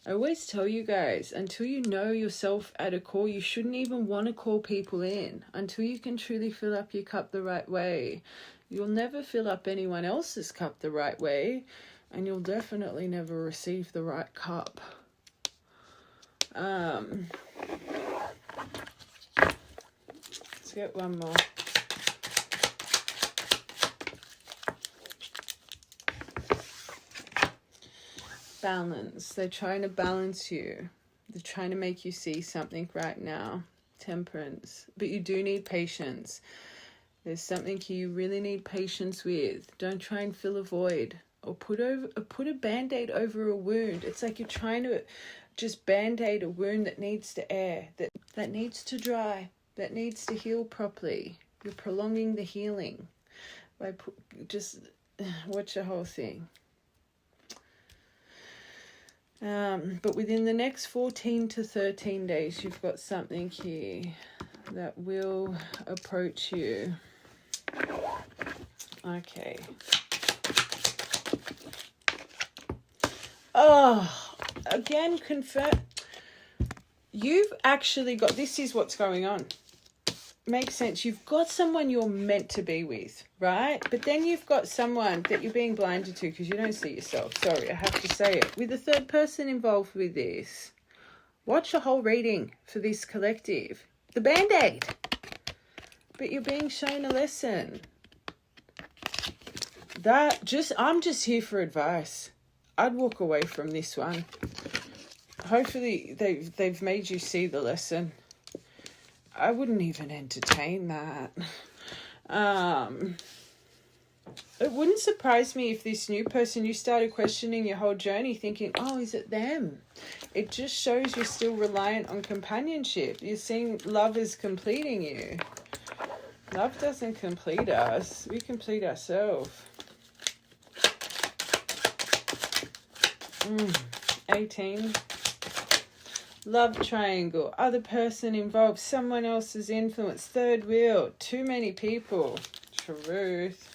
I always tell you guys, until you know yourself at a core, you shouldn't even want to call people in. Until you can truly fill up your cup the right way. You'll never fill up anyone else's cup the right way. And you'll definitely never receive the right cup. Let's get one more. Balance. They're trying to balance you. They're trying to make you see something right now. Temperance. But you do need patience. There's something you really need patience with. Don't try and fill a void. Or put a band-aid over a wound. It's like you're trying to just band-aid a wound that needs to air, that needs to dry, that needs to heal properly. You're prolonging the healing by just watch the whole thing. But within the next 14 to 13 days, you've got something here that will approach you. Okay. Oh, again, confirm. You've actually got, this is what's going on. Makes sense. You've got someone you're meant to be with, right? But then you've got someone that you're being blinded to because you don't see yourself. Sorry, I have to say it. With a third person involved with this, watch the whole reading for this collective. The Band-Aid. But you're being shown a lesson. I'm just here for advice. I'd walk away from this one. Hopefully they've made you see the lesson. I wouldn't even entertain that. It wouldn't surprise me if this new person, you started questioning your whole journey, thinking, oh, is it them? It just shows you're still reliant on companionship. You're seeing love as completing you. Love doesn't complete us. We complete ourselves. 18. Love triangle. Other person involved. Someone else's influence. Third wheel. Too many people. Truth.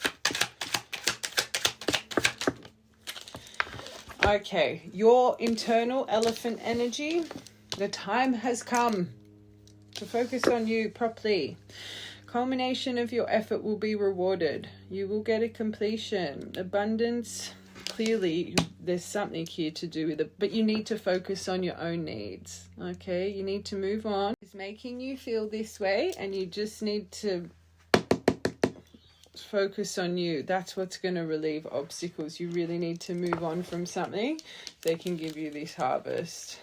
Okay. Your internal elephant energy. The time has come to focus on you properly. Culmination of your effort will be rewarded. You will get a completion. Abundance. Clearly, there's something here to do with it, but you need to focus on your own needs, okay? You need to move on. It's making you feel this way, and you just need to focus on you. That's what's going to relieve obstacles. You really need to move on from something. They can give you this harvest.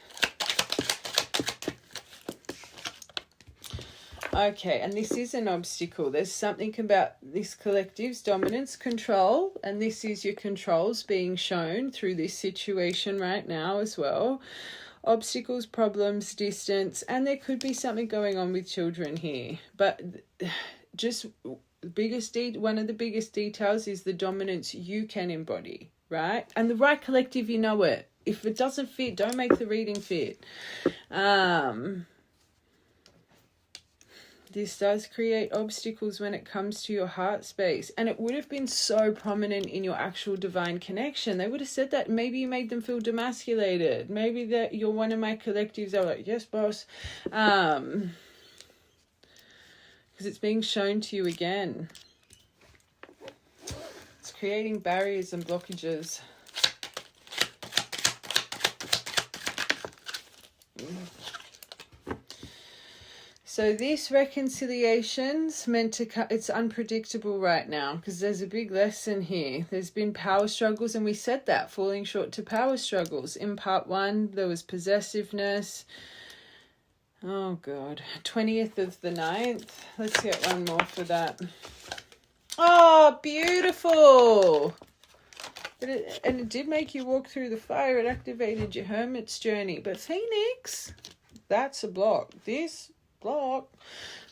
Okay, and this is an obstacle. There's something about this collective's dominance, control, and this is your controls being shown through this situation right now as well. Obstacles, problems, distance, and there could be something going on with children here. But just one of the biggest details is the dominance you can embody, right? And the right collective, you know it. If it doesn't fit, don't make the reading fit. This does create obstacles when it comes to your heart space. And it would have been so prominent in your actual divine connection. They would have said that. Maybe you made them feel demasculated. Maybe that you're one of my collectives. They're like, yes, boss. Because it's being shown to you again. It's creating barriers and blockages. So this reconciliation's meant to it's unpredictable right now because there's a big lesson here. There's been power struggles, and we said that, falling short to power struggles. In part 1, there was possessiveness. Oh God, 20th of the 9th. Let's get one more for that. Oh, beautiful. And it did make you walk through the fire. It activated your hermit's journey. But Phoenix, that's a block. This block.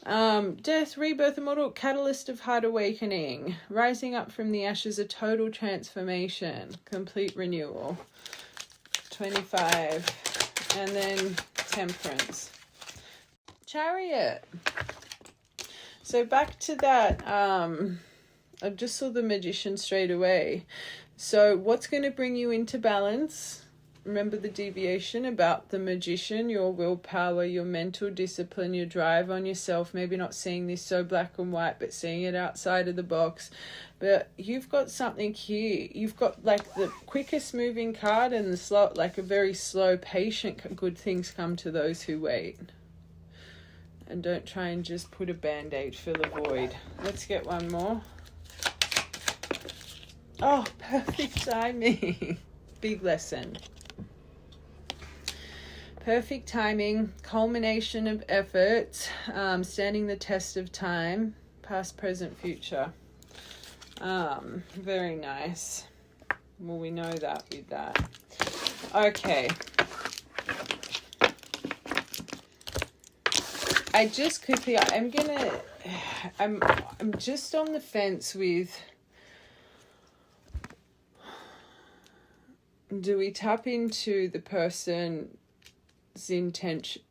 Death, rebirth, immortal, catalyst of heart awakening. Rising up from the ashes, a total transformation. Complete renewal. 25. And then Temperance. Chariot. So back to that. I just saw the Magician straight away. So what's going to bring you into balance? Remember the deviation about the Magician, your willpower, your mental discipline, your drive on yourself. Maybe not seeing this so black and white, but seeing it outside of the box. But you've got something here. You've got like the quickest moving card and the slow, like a very slow, patient, good things come to those who wait. And don't try and just put a band-aid, fill a void. Let's get one more. Oh, perfect timing. Big lesson. Perfect timing, culmination of effort, standing the test of time, past, present, future. Very nice. Well, we know that with that. Okay. I just quickly, I'm just on the fence with, do we tap into the person's intention?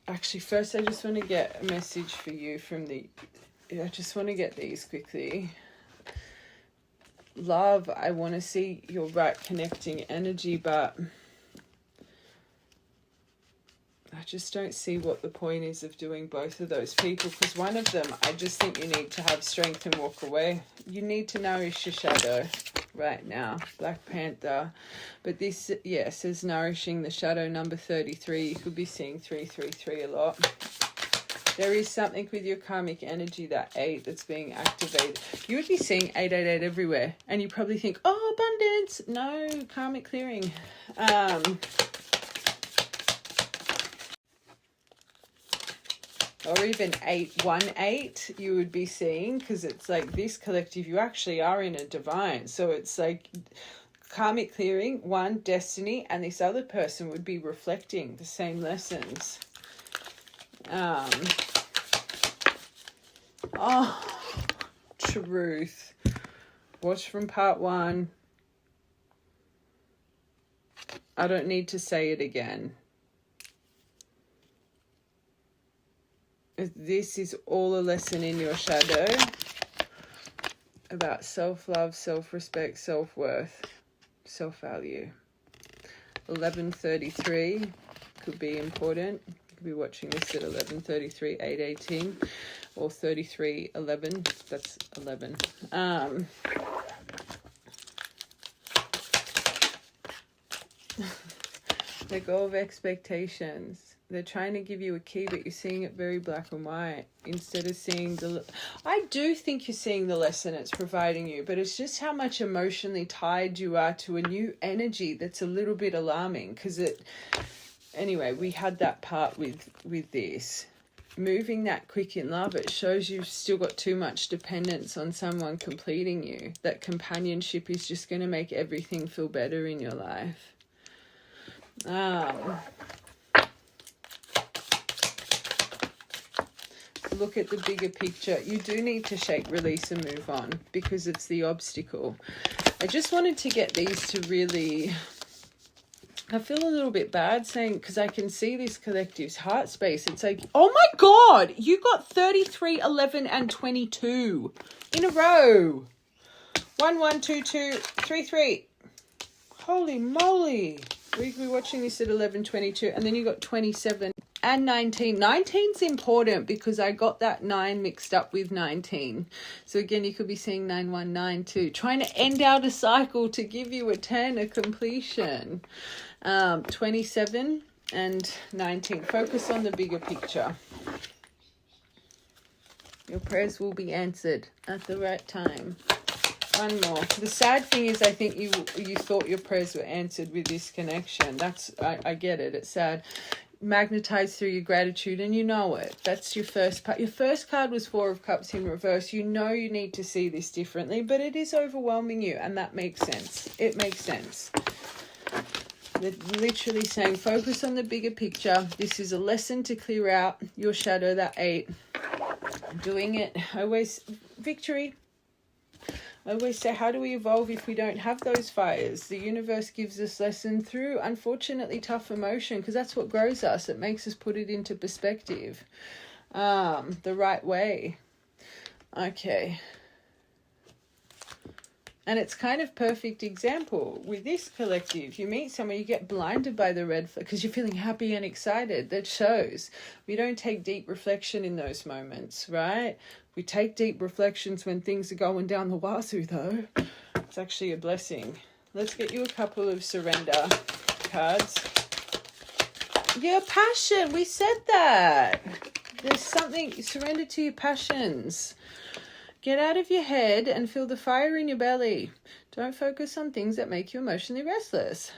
Actually, first I just want to get a message for you from I just want to get these quickly. Love, I want to see your right connecting energy, but I just don't see what the point is of doing both of those people, because one of them, I just think you need to have strength and walk away. You need to nourish your shadow right now, Black Panther. But this, yes, is nourishing the shadow, number 33. You could be seeing 333 a lot. There is something with your karmic energy, that 8 that's being activated. You would be seeing 888 everywhere, and you probably think, oh, abundance. No, karmic clearing. Or even 818 you would be seeing, because it's like this collective, you actually are in a divine. So it's like karmic clearing, 1, destiny, and this other person would be reflecting the same lessons. Oh, truth. Watch from part 1. I don't need to say it again. This is all a lesson in your shadow about self-love, self-respect, self-worth, self-value. 1133 could be important. You could be watching this at 11:33, 8:18, or 33:11. That's 11. Let go of expectations. They're trying to give you a key, but you're seeing it very black and white instead of seeing I do think you're seeing the lesson it's providing you, but it's just how much emotionally tied you are to a new energy that's a little bit alarming, because anyway, we had that part with this. Moving that quick in love, it shows you've still got too much dependence on someone completing you. That companionship is just going to make everything feel better in your life. Look at the bigger picture. You do need to shake, release, and move on, because it's the obstacle. I just wanted to get these to really... I feel a little bit bad saying, because I can see this collective's heart space. It's like, oh my God, you got 33, 11, and 22 in a row. 1, 1, 2, 2, 3, 3. Holy moly. We'll be watching this at 11:22, and then you got 27 and 19. 19's important because I got that 9 mixed up with 19. So again, you could be seeing 9, 1, 9, 2, trying to end out a cycle to give you a 10, a completion. 27 And 19. Focus on the bigger picture. Your prayers will be answered at the right time. One more. The sad thing is, I think you thought your prayers were answered with this connection. I get it. It's sad. Magnetize through your gratitude, and you know it. That's your first part. Your first card was Four of Cups in reverse. You know you need to see this differently, but it is overwhelming you, and that makes sense. It makes sense. They're literally saying, focus on the bigger picture. This is a lesson to clear out your shadow, that 8. Doing it. Victory. I always say, how do we evolve if we don't have those fires? The universe gives us lesson through, unfortunately, tough emotion, because that's what grows us. It makes us put it into perspective the right way. Okay. And it's kind of perfect example with this collective. You meet someone, you get blinded by the red flag because you're feeling happy and excited. That shows. We don't take deep reflection in those moments, right? We take deep reflections when things are going down the wazoo, though. It's actually a blessing. Let's get you a couple of surrender cards. Your passion. We said that. There's something. Surrender to your passions. Get out of your head and feel the fire in your belly. Don't focus on things that make you emotionally restless.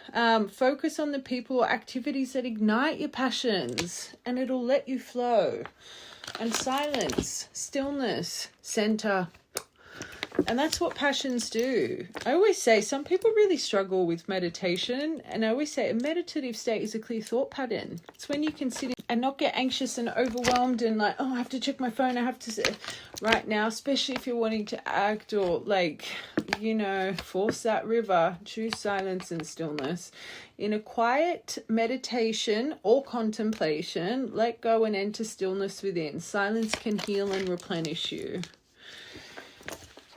Focus on the people or activities that ignite your passions, and it'll let you flow. And silence, stillness, center. And that's what passions do. I always say some people really struggle with meditation, and I always say a meditative state is a clear thought pattern. It's when you can sit and not get anxious and overwhelmed and like, oh, I have to check my phone, I have to sit right now, especially if you're wanting to act or force that river. Choose silence and stillness. In a quiet meditation or contemplation, let go and enter stillness within. Silence can heal and replenish you.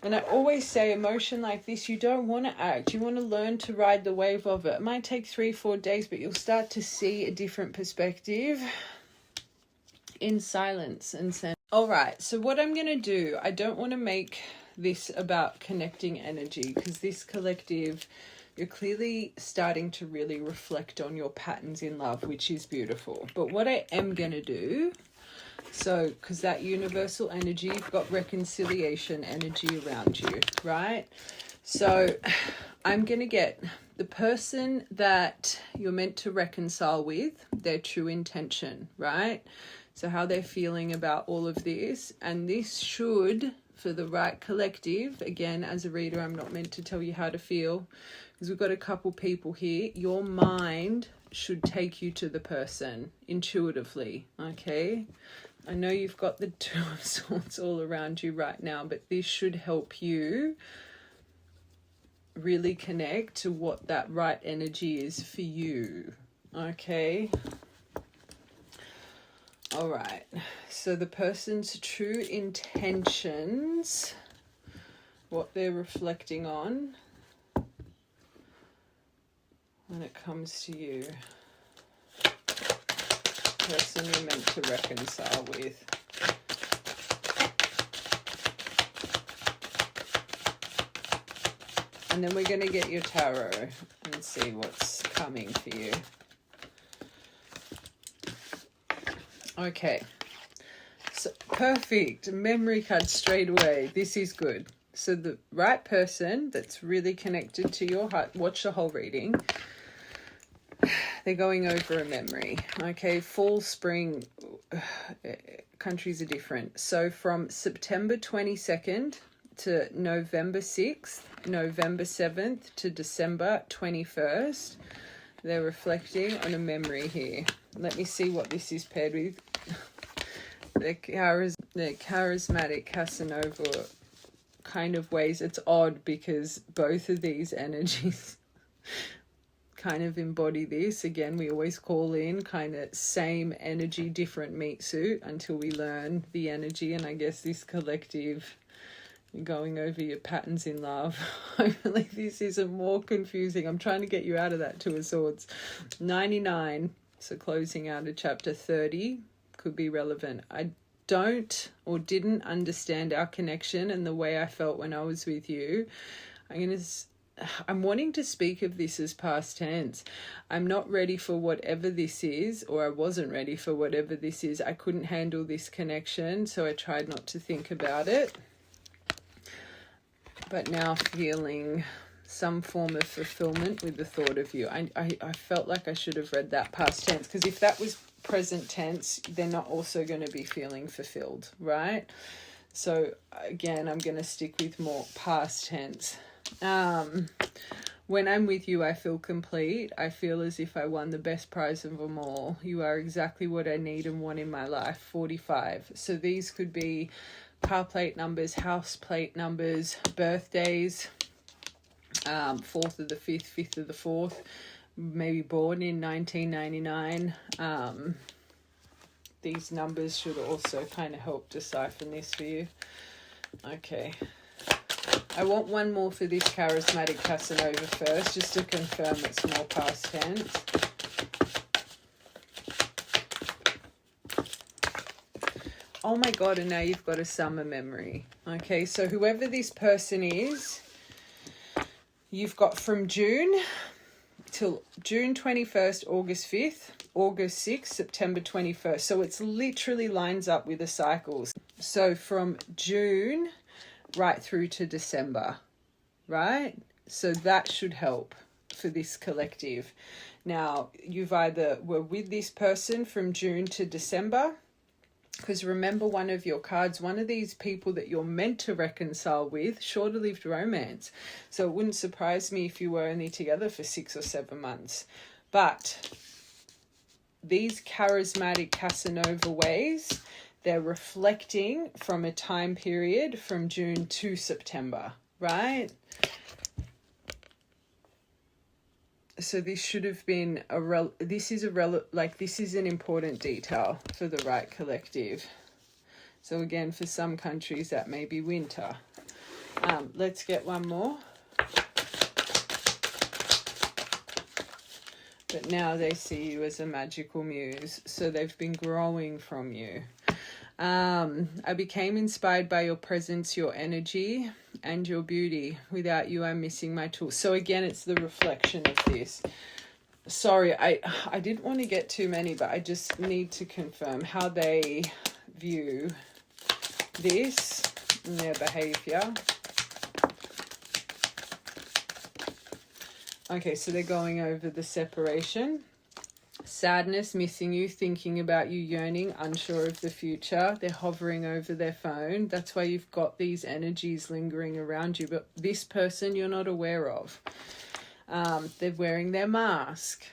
And I always say emotion like this, you don't want to act. You want to learn to ride the wave of it. It might take 3-4 days, but you'll start to see a different perspective in silence and sense. All right, so what I'm going to do, I don't want to make this about connecting energy, because this collective, you're clearly starting to really reflect on your patterns in love, which is beautiful. But what I am going to do, so, because that universal energy, you've got reconciliation energy around you, right? So I'm going to get the person that you're meant to reconcile with, their true intention, right? So how they're feeling about all of this. And this should, for the right collective, again, as a reader, I'm not meant to tell you how to feel, because we've got a couple people here. Your mind should take you to the person intuitively, okay? I know you've got the Two of Swords all around you right now, but this should help you really connect to what that right energy is for you, okay? All right, so the person's true intentions, what they're reflecting on when it comes to you. Person you're meant to reconcile with. And then we're going to get your tarot and see what's coming for you. Okay. So perfect. Memory card straight away. This is good. So the right person that's really connected to your heart, watch the whole reading. They're going over a memory. Okay, fall, spring, countries are different. So from September 22nd to November 6th, November 7th to December 21st, they're reflecting on a memory here. Let me see what this is paired with. They're charismatic Casanova kind of ways. It's odd because both of these energies kind of embody this. Again, we always call in kind of same energy, different meat suit until we learn the energy. And I guess this collective, you're going over your patterns in love. Hopefully this isn't more confusing. I'm trying to get you out of that Two of Swords. 99, so closing out of chapter 30 could be relevant. I don't or didn't understand our connection and the way I felt when I was with you. I'm going to I'm wanting to speak of this as past tense. I'm not ready for whatever this is, or I wasn't ready for whatever this is. I couldn't handle this connection, so I tried not to think about it. But now feeling some form of fulfillment with the thought of you. I felt like I should have read that past tense, because if that was present tense, they're not also going to be feeling fulfilled, right? So again, I'm going to stick with more past tense. When I'm with you, I feel complete. I feel as if I won the best prize of them all. You are exactly what I need and want in my life. 45. So these could be car plate numbers, house plate numbers, birthdays, 4th of the 5th, 5th of the 4th, maybe born in 1999. These numbers should also kind of help decipher this for you. Okay. I want one more for this charismatic Casanova first, just to confirm it's more past tense. Oh my God, and now you've got a summer memory. Okay, so whoever this person is, you've got from June till June 21st, August 5th, August 6th, September 21st. So it's literally lines up with the cycles. So from June right through to December, right? So that should help for this collective. Now, you've either were with this person from June to December, because remember one of your cards, one of these people that you're meant to reconcile with, shorter-lived romance. So it wouldn't surprise me if you were only together for 6 or 7 months. But these charismatic Casanova ways, they're reflecting from a time period from June to September, right? So this should have been this is an important detail for the right collective. So again, for some countries that may be winter. Let's get one more. But now they see you as a magical muse, so they've been growing from you. I became inspired by your presence, your energy, and your beauty. Without you, I'm missing my tools. So again, it's the reflection of this. Sorry, I didn't want to get too many, but I just need to confirm how they view this and their behavior. Okay, so they're going over the separation. Sadness, missing you, thinking about you, yearning, unsure of the future. They're hovering over their phone. That's why you've got these energies lingering around you. But this person you're not aware of. They're wearing their mask.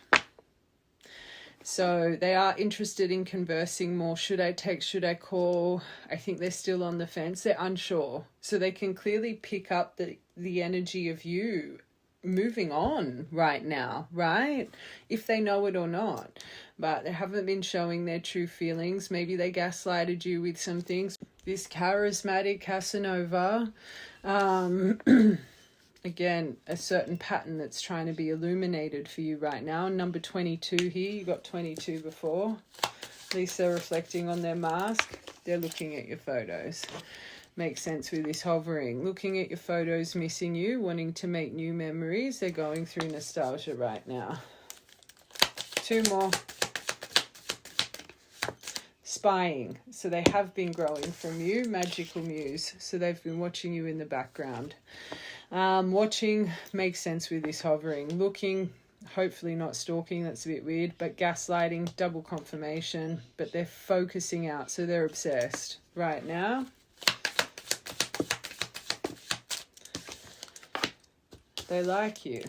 So they are interested in conversing more. Should I text? Should I call? I think they're still on the fence. They're unsure. So they can clearly pick up the energy of you moving on right now, right? If they know it or not. But they haven't been showing their true feelings. Maybe they gaslighted you with some things. This charismatic Casanova, again, a certain pattern that's trying to be illuminated for you right now. Number 22 here, you got 22 before. At least they're reflecting on their mask. They're looking at your photos. Makes sense with this hovering. Looking at your photos, missing you, wanting to make new memories. They're going through nostalgia right now. 2 more. Spying. So they have been growing from you. Magical muse. So they've been watching you in the background. Watching makes sense with this hovering. Looking, hopefully not stalking. That's a bit weird. But gaslighting, double confirmation. But they're focusing out. So they're obsessed right now. They like you.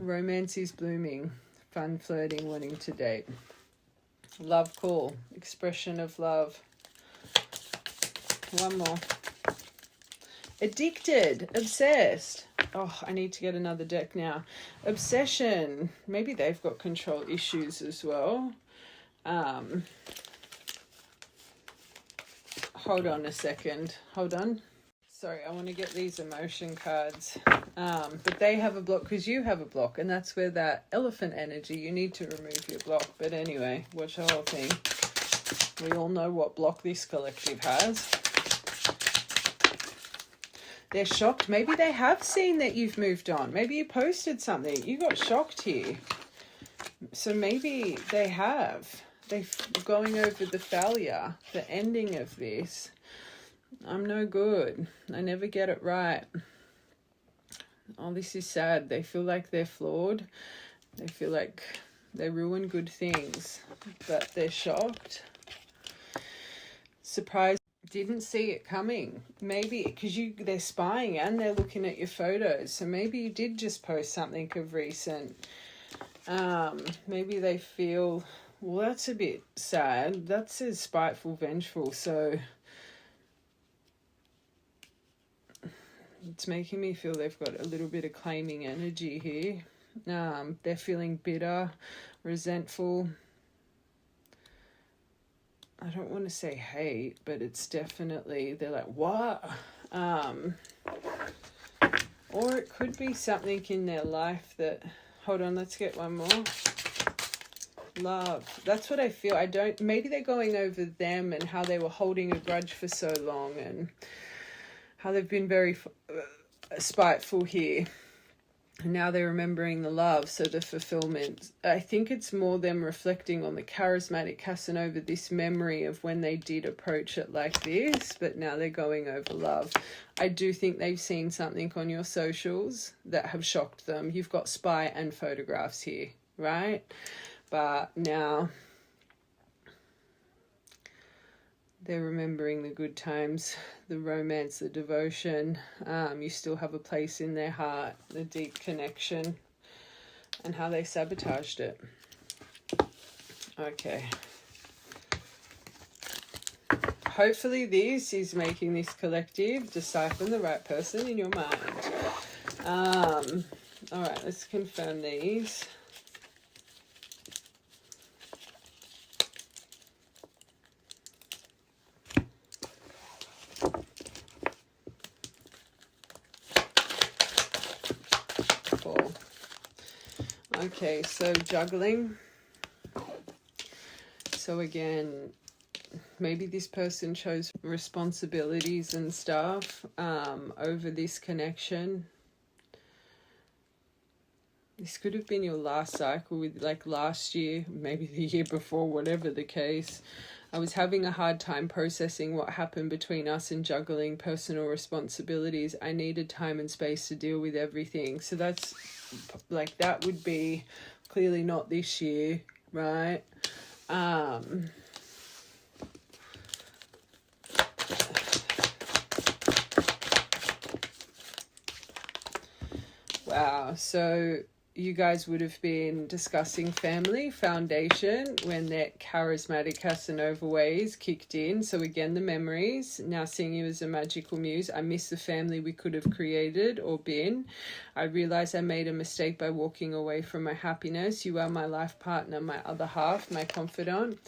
Romance is blooming. Fun, flirting, wanting to date. Love call. Expression of love. One more. Addicted. Obsessed. Oh, I need to get another deck now. Obsession. Maybe they've got control issues as well. Hold on a second. Hold on. Sorry, I want to get these emotion cards. But they have a block because you have a block. And that's where that elephant energy, you need to remove your block. But anyway, watch the whole thing. We all know what block this collective has. They're shocked. Maybe they have seen that you've moved on. Maybe you posted something. You got shocked here. So maybe they have. They're going over the failure, the ending of this. I'm no good. I never get it right. Oh, this is sad. They feel like they're flawed. They feel like they ruin good things, but they're shocked. Surprised. Didn't see it coming. Maybe because they're spying and they're looking at your photos. So maybe you did just post something of recent. Maybe they feel, well, that's a bit sad. That says spiteful, vengeful. So it's making me feel they've got a little bit of claiming energy here. They're feeling bitter, resentful. I don't want to say hate, but it's definitely, they're like, what? Or it could be something in their life that, hold on, let's get one more. Love. That's what I feel. Maybe they're going over them and how they were holding a grudge for so long and how they've been very spiteful here. And now they're remembering the love, so the fulfillment. I think it's more them reflecting on the charismatic Casanova, this memory of when they did approach it like this, but now they're going over love. I do think they've seen something on your socials that have shocked them. You've got spy and photographs here, right? But now they're remembering the good times, the romance, the devotion. You still have a place in their heart, the deep connection, and how they sabotaged it. Okay. Hopefully this is making this collective decipher the right person in your mind. All right, let's confirm these. Okay, so juggling. So again, maybe this person chose responsibilities and stuff over this connection. This could have been your last cycle with like last year, maybe the year before, whatever the case. I was having a hard time processing what happened between us and juggling personal responsibilities. I needed time and space to deal with everything. So that's like, that would be clearly not this year, right? Wow. So you guys would have been discussing family foundation when that charismatic Casanova ways kicked in. So again, the memories, now seeing you as a magical muse. I miss the family we could have created or been. I realized I made a mistake by walking away from my happiness. You are my life partner, my other half, my confidant.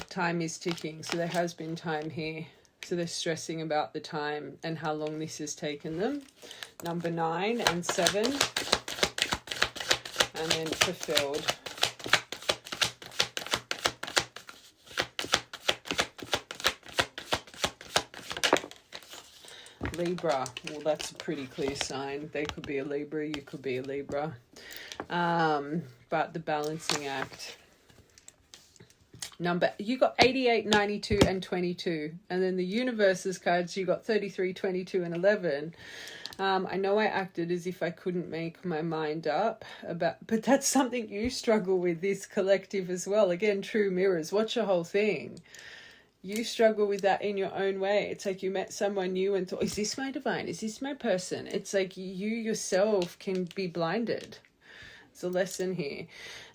Time is ticking. So there has been time here. So they're stressing about the time and how long this has taken them. Number 9 and 7. And then fulfilled. Libra. Well, that's a pretty clear sign. They could be a Libra, you could be a Libra. But the balancing act. You got 88, 92, and 22. And then the universes cards, you got 33, 22, and 11. I know I acted as if I couldn't make my mind up about, but that's something you struggle with, this collective as well. Again, true mirrors. Watch the whole thing. You struggle with that in your own way. It's like you met someone new and thought, is this my divine? Is this my person? It's like you yourself can be blinded. It's a lesson here.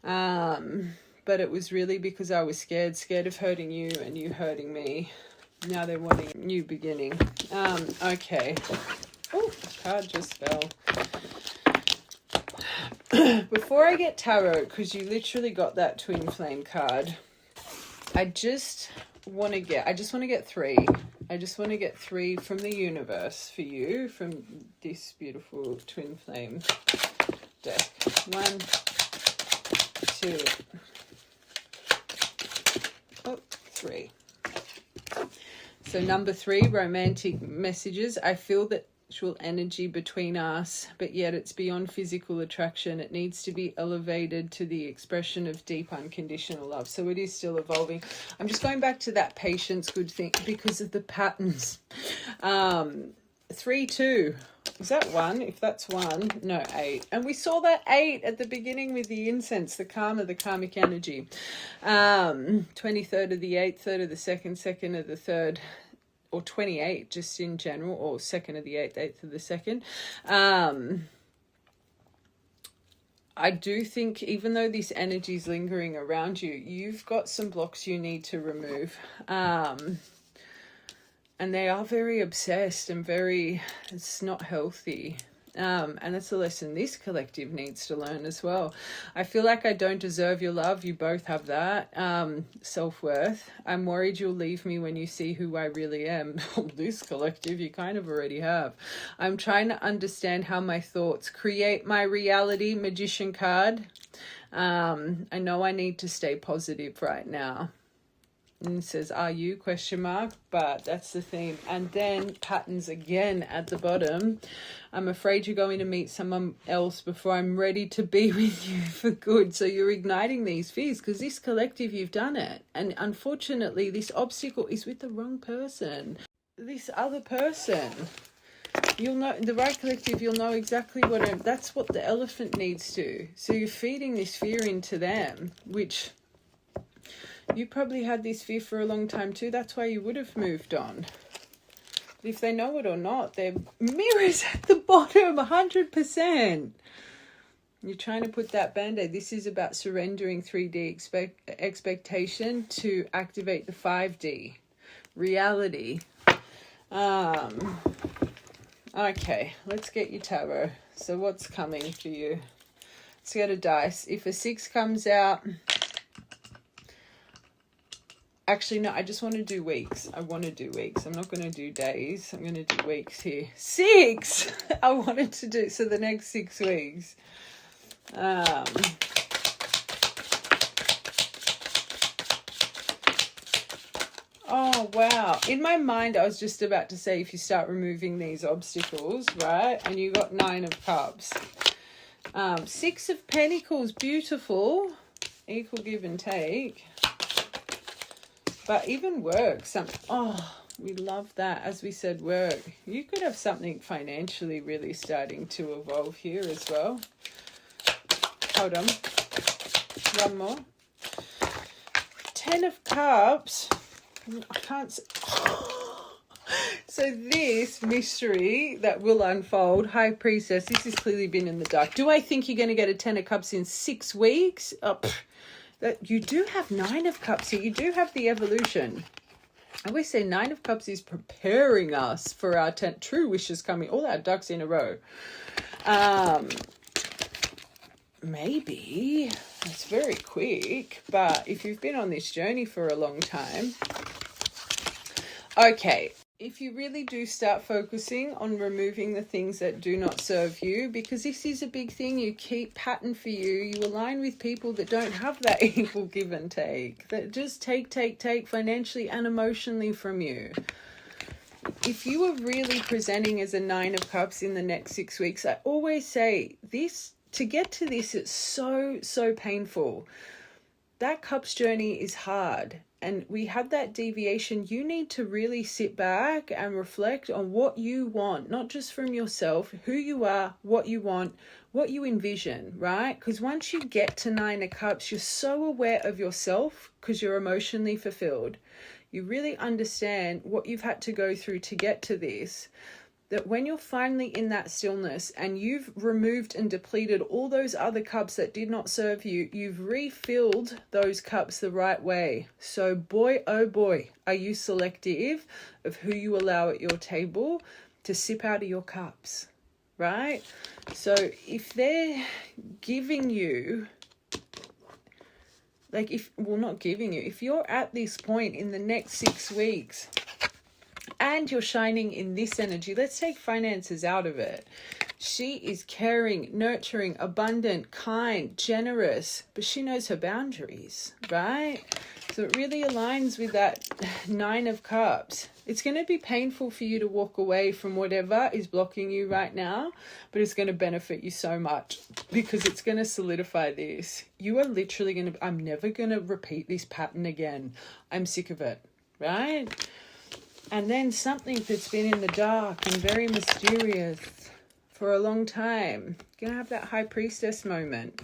But it was really because I was scared of hurting you and you hurting me. Now they're wanting a new beginning. Okay. Oh, the card just fell. Before I get tarot, because you literally got that twin flame card, I just want to get 3. I just want to get 3 from the universe for you, from this beautiful twin flame deck. 1, 2, 3. So number 3, romantic messages. I feel that energy between us, but yet it's beyond physical attraction. It needs to be elevated to the expression of deep unconditional love. So it is still evolving. I'm just going back to that patience good thing because of the patterns. 3, 2. Is that 1? If that's 1, no, 8. And we saw that 8 at the beginning with the incense, the karma, the karmic energy. 23rd of the 8th, 3rd of the 2nd, 2nd of the 3rd, or 28 just in general, or 2nd of the 8th, 8th of the 2nd. I do think even though this energy is lingering around you, you've got some blocks you need to remove. And they are very obsessed and it's not healthy. And that's a lesson this collective needs to learn as well. I feel like I don't deserve your love. You both have that. Self-worth. I'm worried you'll leave me when you see who I really am. This collective, you kind of already have. I'm trying to understand how my thoughts create my reality. Magician card. I know I need to stay positive right now. And it says, are you, ? But that's the theme. And then patterns again at the bottom. I'm afraid you're going to meet someone else before I'm ready to be with you for good. So you're igniting these fears because this collective, you've done it. And unfortunately, this obstacle is with the wrong person. This other person. You'll know, the right collective, you'll know exactly that's what the elephant needs to. So you're feeding this fear into them, which... You probably had this fear for a long time too. That's why you would have moved on. But if they know it or not, their mirrors at the bottom, 100%. You're trying to put that band-aid. This is about surrendering 3D expectation to activate the 5D reality. Okay, let's get your tarot. So what's coming for you? Let's get a dice. If a 6 comes out... Actually, no, I just want to do weeks. I want to do weeks. I'm not going to do days. I'm going to do weeks here. 6! I wanted to do, so the next 6 weeks. Oh, wow. In my mind, I was just about to say if you start removing these obstacles, right? And you got 9 of Cups. 6 of Pentacles, beautiful. Equal give and take. But even work, we love that. As we said, work. You could have something financially really starting to evolve here as well. Hold on. One more. 10 of Cups. I can't see. So this mystery that will unfold, High Priestess, this has clearly been in the dark. Do I think you're going to get a 10 of Cups in 6 weeks? That you do have 9 of Cups here. You do have the evolution. I always say 9 of Cups is preparing us for our true wishes coming. All our ducks in a row. Maybe. It's very quick. But if you've been on this journey for a long time. Okay. If you really do start focusing on removing the things that do not serve you, because this is a big thing, you keep pattern for you align with people that don't have that equal give and take, that just take financially and emotionally from you. If you are really presenting as a 9 of Cups in the next 6 weeks, I always say this, to get to this, it's so painful. That Cups journey is hard. And we have that deviation. You need to really sit back and reflect on what you want, not just from yourself, who you are, what you want, what you envision, right? Because once you get to 9 of Cups, you're so aware of yourself because you're emotionally fulfilled. You really understand what you've had to go through to get to this. That when you're finally in that stillness and you've removed and depleted all those other cups that did not serve you, you've refilled those cups the right way. So boy, oh boy, are you selective of who you allow at your table to sip out of your cups, right? So if they're giving you, if you're at this point in the next 6 weeks, and you're shining in this energy, let's take finances out of it. She is caring, nurturing, abundant, kind, generous, but she knows her boundaries, right? So it really aligns with that 9 of Cups. It's going to be painful for you to walk away from whatever is blocking you right now, but it's going to benefit you so much because it's going to solidify this. You are literally going to, I'm never going to repeat this pattern again. I'm sick of it, right? And then something that's been in the dark and very mysterious for a long time, you're going to have that high priestess moment.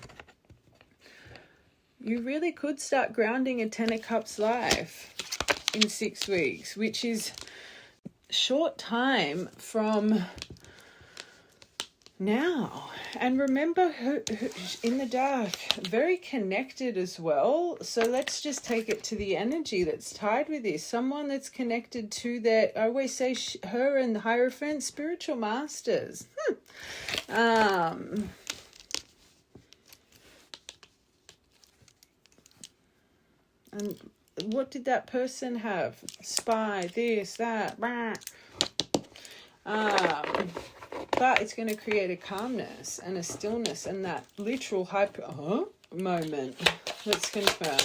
You really could start grounding a Ten of Cups life in 6 weeks, which is short time from now. And remember, in the dark, very connected as well. So let's just take it to the energy that's tied with this. Someone that's connected to their, I always say her and the Hierophant, spiritual masters. And what did that person have? Spy, this, that, but it's going to create a calmness and a stillness and that literal moment. Let's confirm.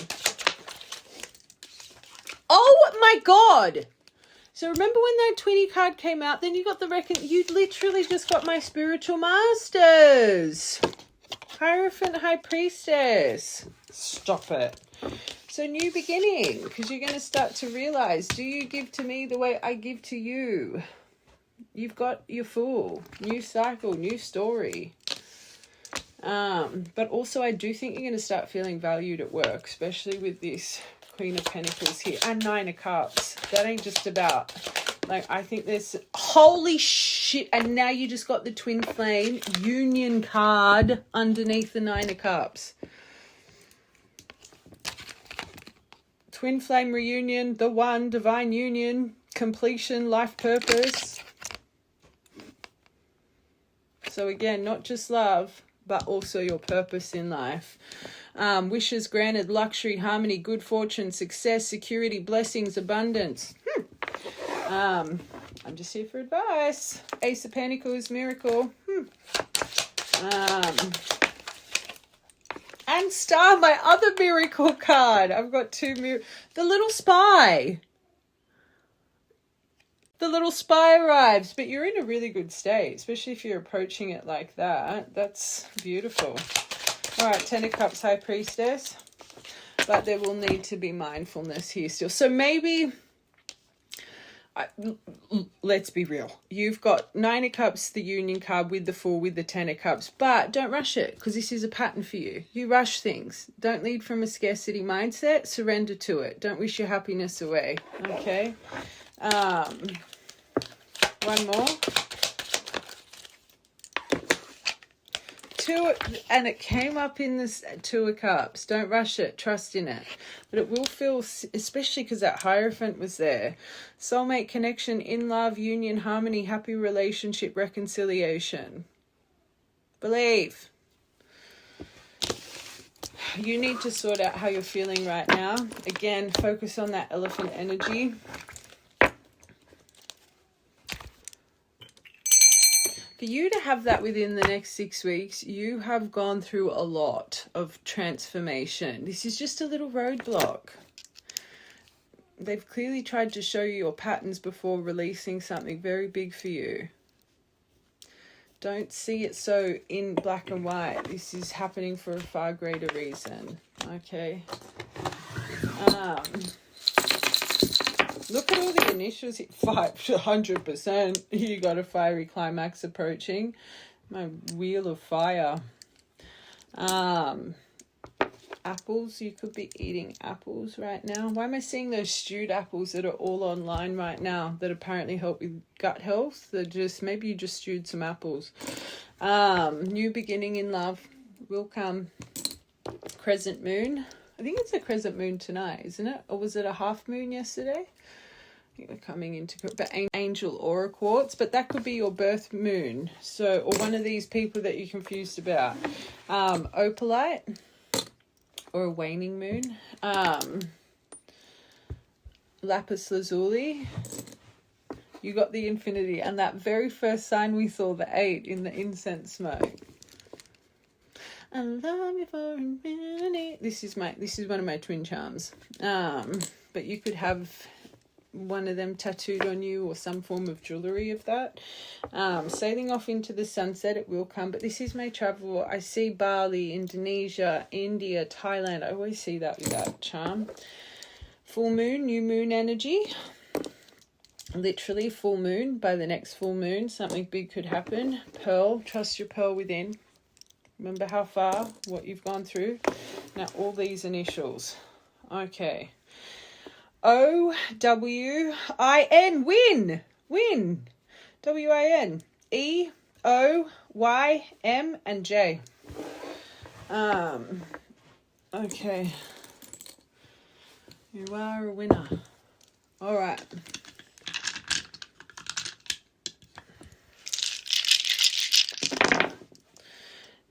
Oh my God! So remember when that 20 card came out, then you got the you literally just got my spiritual masters. Hierophant, High Priestess. Stop it. So new beginning, because you're going to start to realize, do you give to me the way I give to you? You've got your Fool, new cycle, new story. But also I do think you're going to start feeling valued at work, especially with this Queen of Pentacles here and Nine of Cups. That ain't just about, like, I think there's, holy shit, and now you just got the Twin Flame Union card underneath the Nine of Cups. Twin Flame reunion, the one, divine union, completion, life purpose. So again, not just love, but also your purpose in life. Wishes granted, luxury, harmony, good fortune, success, security, blessings, abundance. I'm just here for advice. Ace of Pentacles, miracle. And Star, my other miracle card. I've got two the little spy. The little spy arrives, but you're in a really good state, especially if you're approaching it like that. That's beautiful. All right, Ten of Cups, High Priestess. But there will need to be mindfulness here still. So maybe, let's be real. You've got Nine of Cups, the Union card with the Fool, with the Ten of Cups. But don't rush it, because this is a pattern for you. You rush things. Don't lead from a scarcity mindset. Surrender to it. Don't wish your happiness away. Okay? One more. Two, and it came up in this Two of Cups. Don't rush it. Trust in it. But it will feel, especially because that Hierophant was there. Soulmate connection, in love, union, harmony, happy relationship, reconciliation. Believe. You need to sort out how you're feeling right now. Again, focus on that elephant energy. For you to have that within the next 6 weeks, you have gone through a lot of transformation. This is just a little roadblock. They've clearly tried to show you your patterns before releasing something very big for you. Don't see it so in black and white. This is happening for a far greater reason. Okay. Look at all the initials. 500%. You got a fiery climax approaching. My wheel of fire. Apples. You could be eating apples right now. Why am I seeing those stewed apples that are all online right now that apparently help with gut health? They're just, maybe you just stewed some apples. New beginning in love will come. Crescent moon. I think it's a crescent moon tonight, isn't it? Or was it a half moon yesterday? I think we're coming into angel aura quartz, but that could be your birth moon. So, or one of these people that you're confused about. Opalite or a waning moon. Lapis lazuli. You got the infinity, and that very first sign we saw, the 8 in the incense smoke. I love you for infinity. This is one of my twin charms. But you could have one of them tattooed on you or some form of jewelry of that. Sailing off into the sunset, it will come. But this is my travel. I see Bali, Indonesia, India, Thailand. I always see that with that charm. Full moon, new moon energy. Literally full moon. By the next full moon, something big could happen. Pearl, trust your pearl within. Remember how far, what you've gone through. Now, all these initials. Okay. O-W-I-N, win, win, W-I-N, E-O-Y-M, and J. Okay, you are a winner. All right.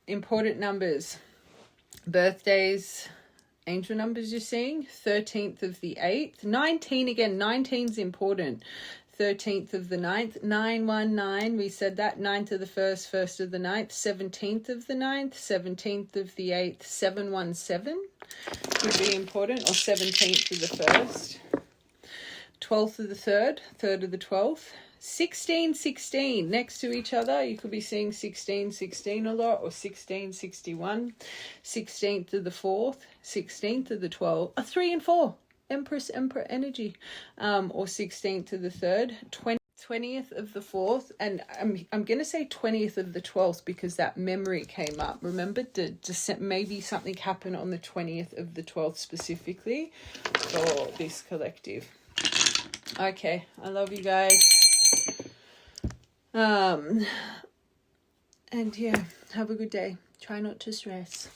Important numbers, birthdays, angel numbers you're seeing. 13th of the 8th, 19 again. 19's important. 13th of the 9th, 919, we said that. 9th of the 1st, 1st of the 9th, 17th of the 9th, 17th of the 8th, 717 could be important, or 17th of the 1st, 12th of the 3rd, 3rd of the 12th, 16, 16 next to each other. You could be seeing 16, 16 a lot, or 16, 61, 16th of the 4th, 16th of the 12th, 3 and 4, Empress, Emperor energy, or 16th of the 3rd, 20th of the 4th, and I'm going to say 20th of the 12th because that memory came up. Remember, maybe something happened on the 20th of the 12th specifically for this collective. Okay, I love you guys. And yeah, have a good day. Try not to stress.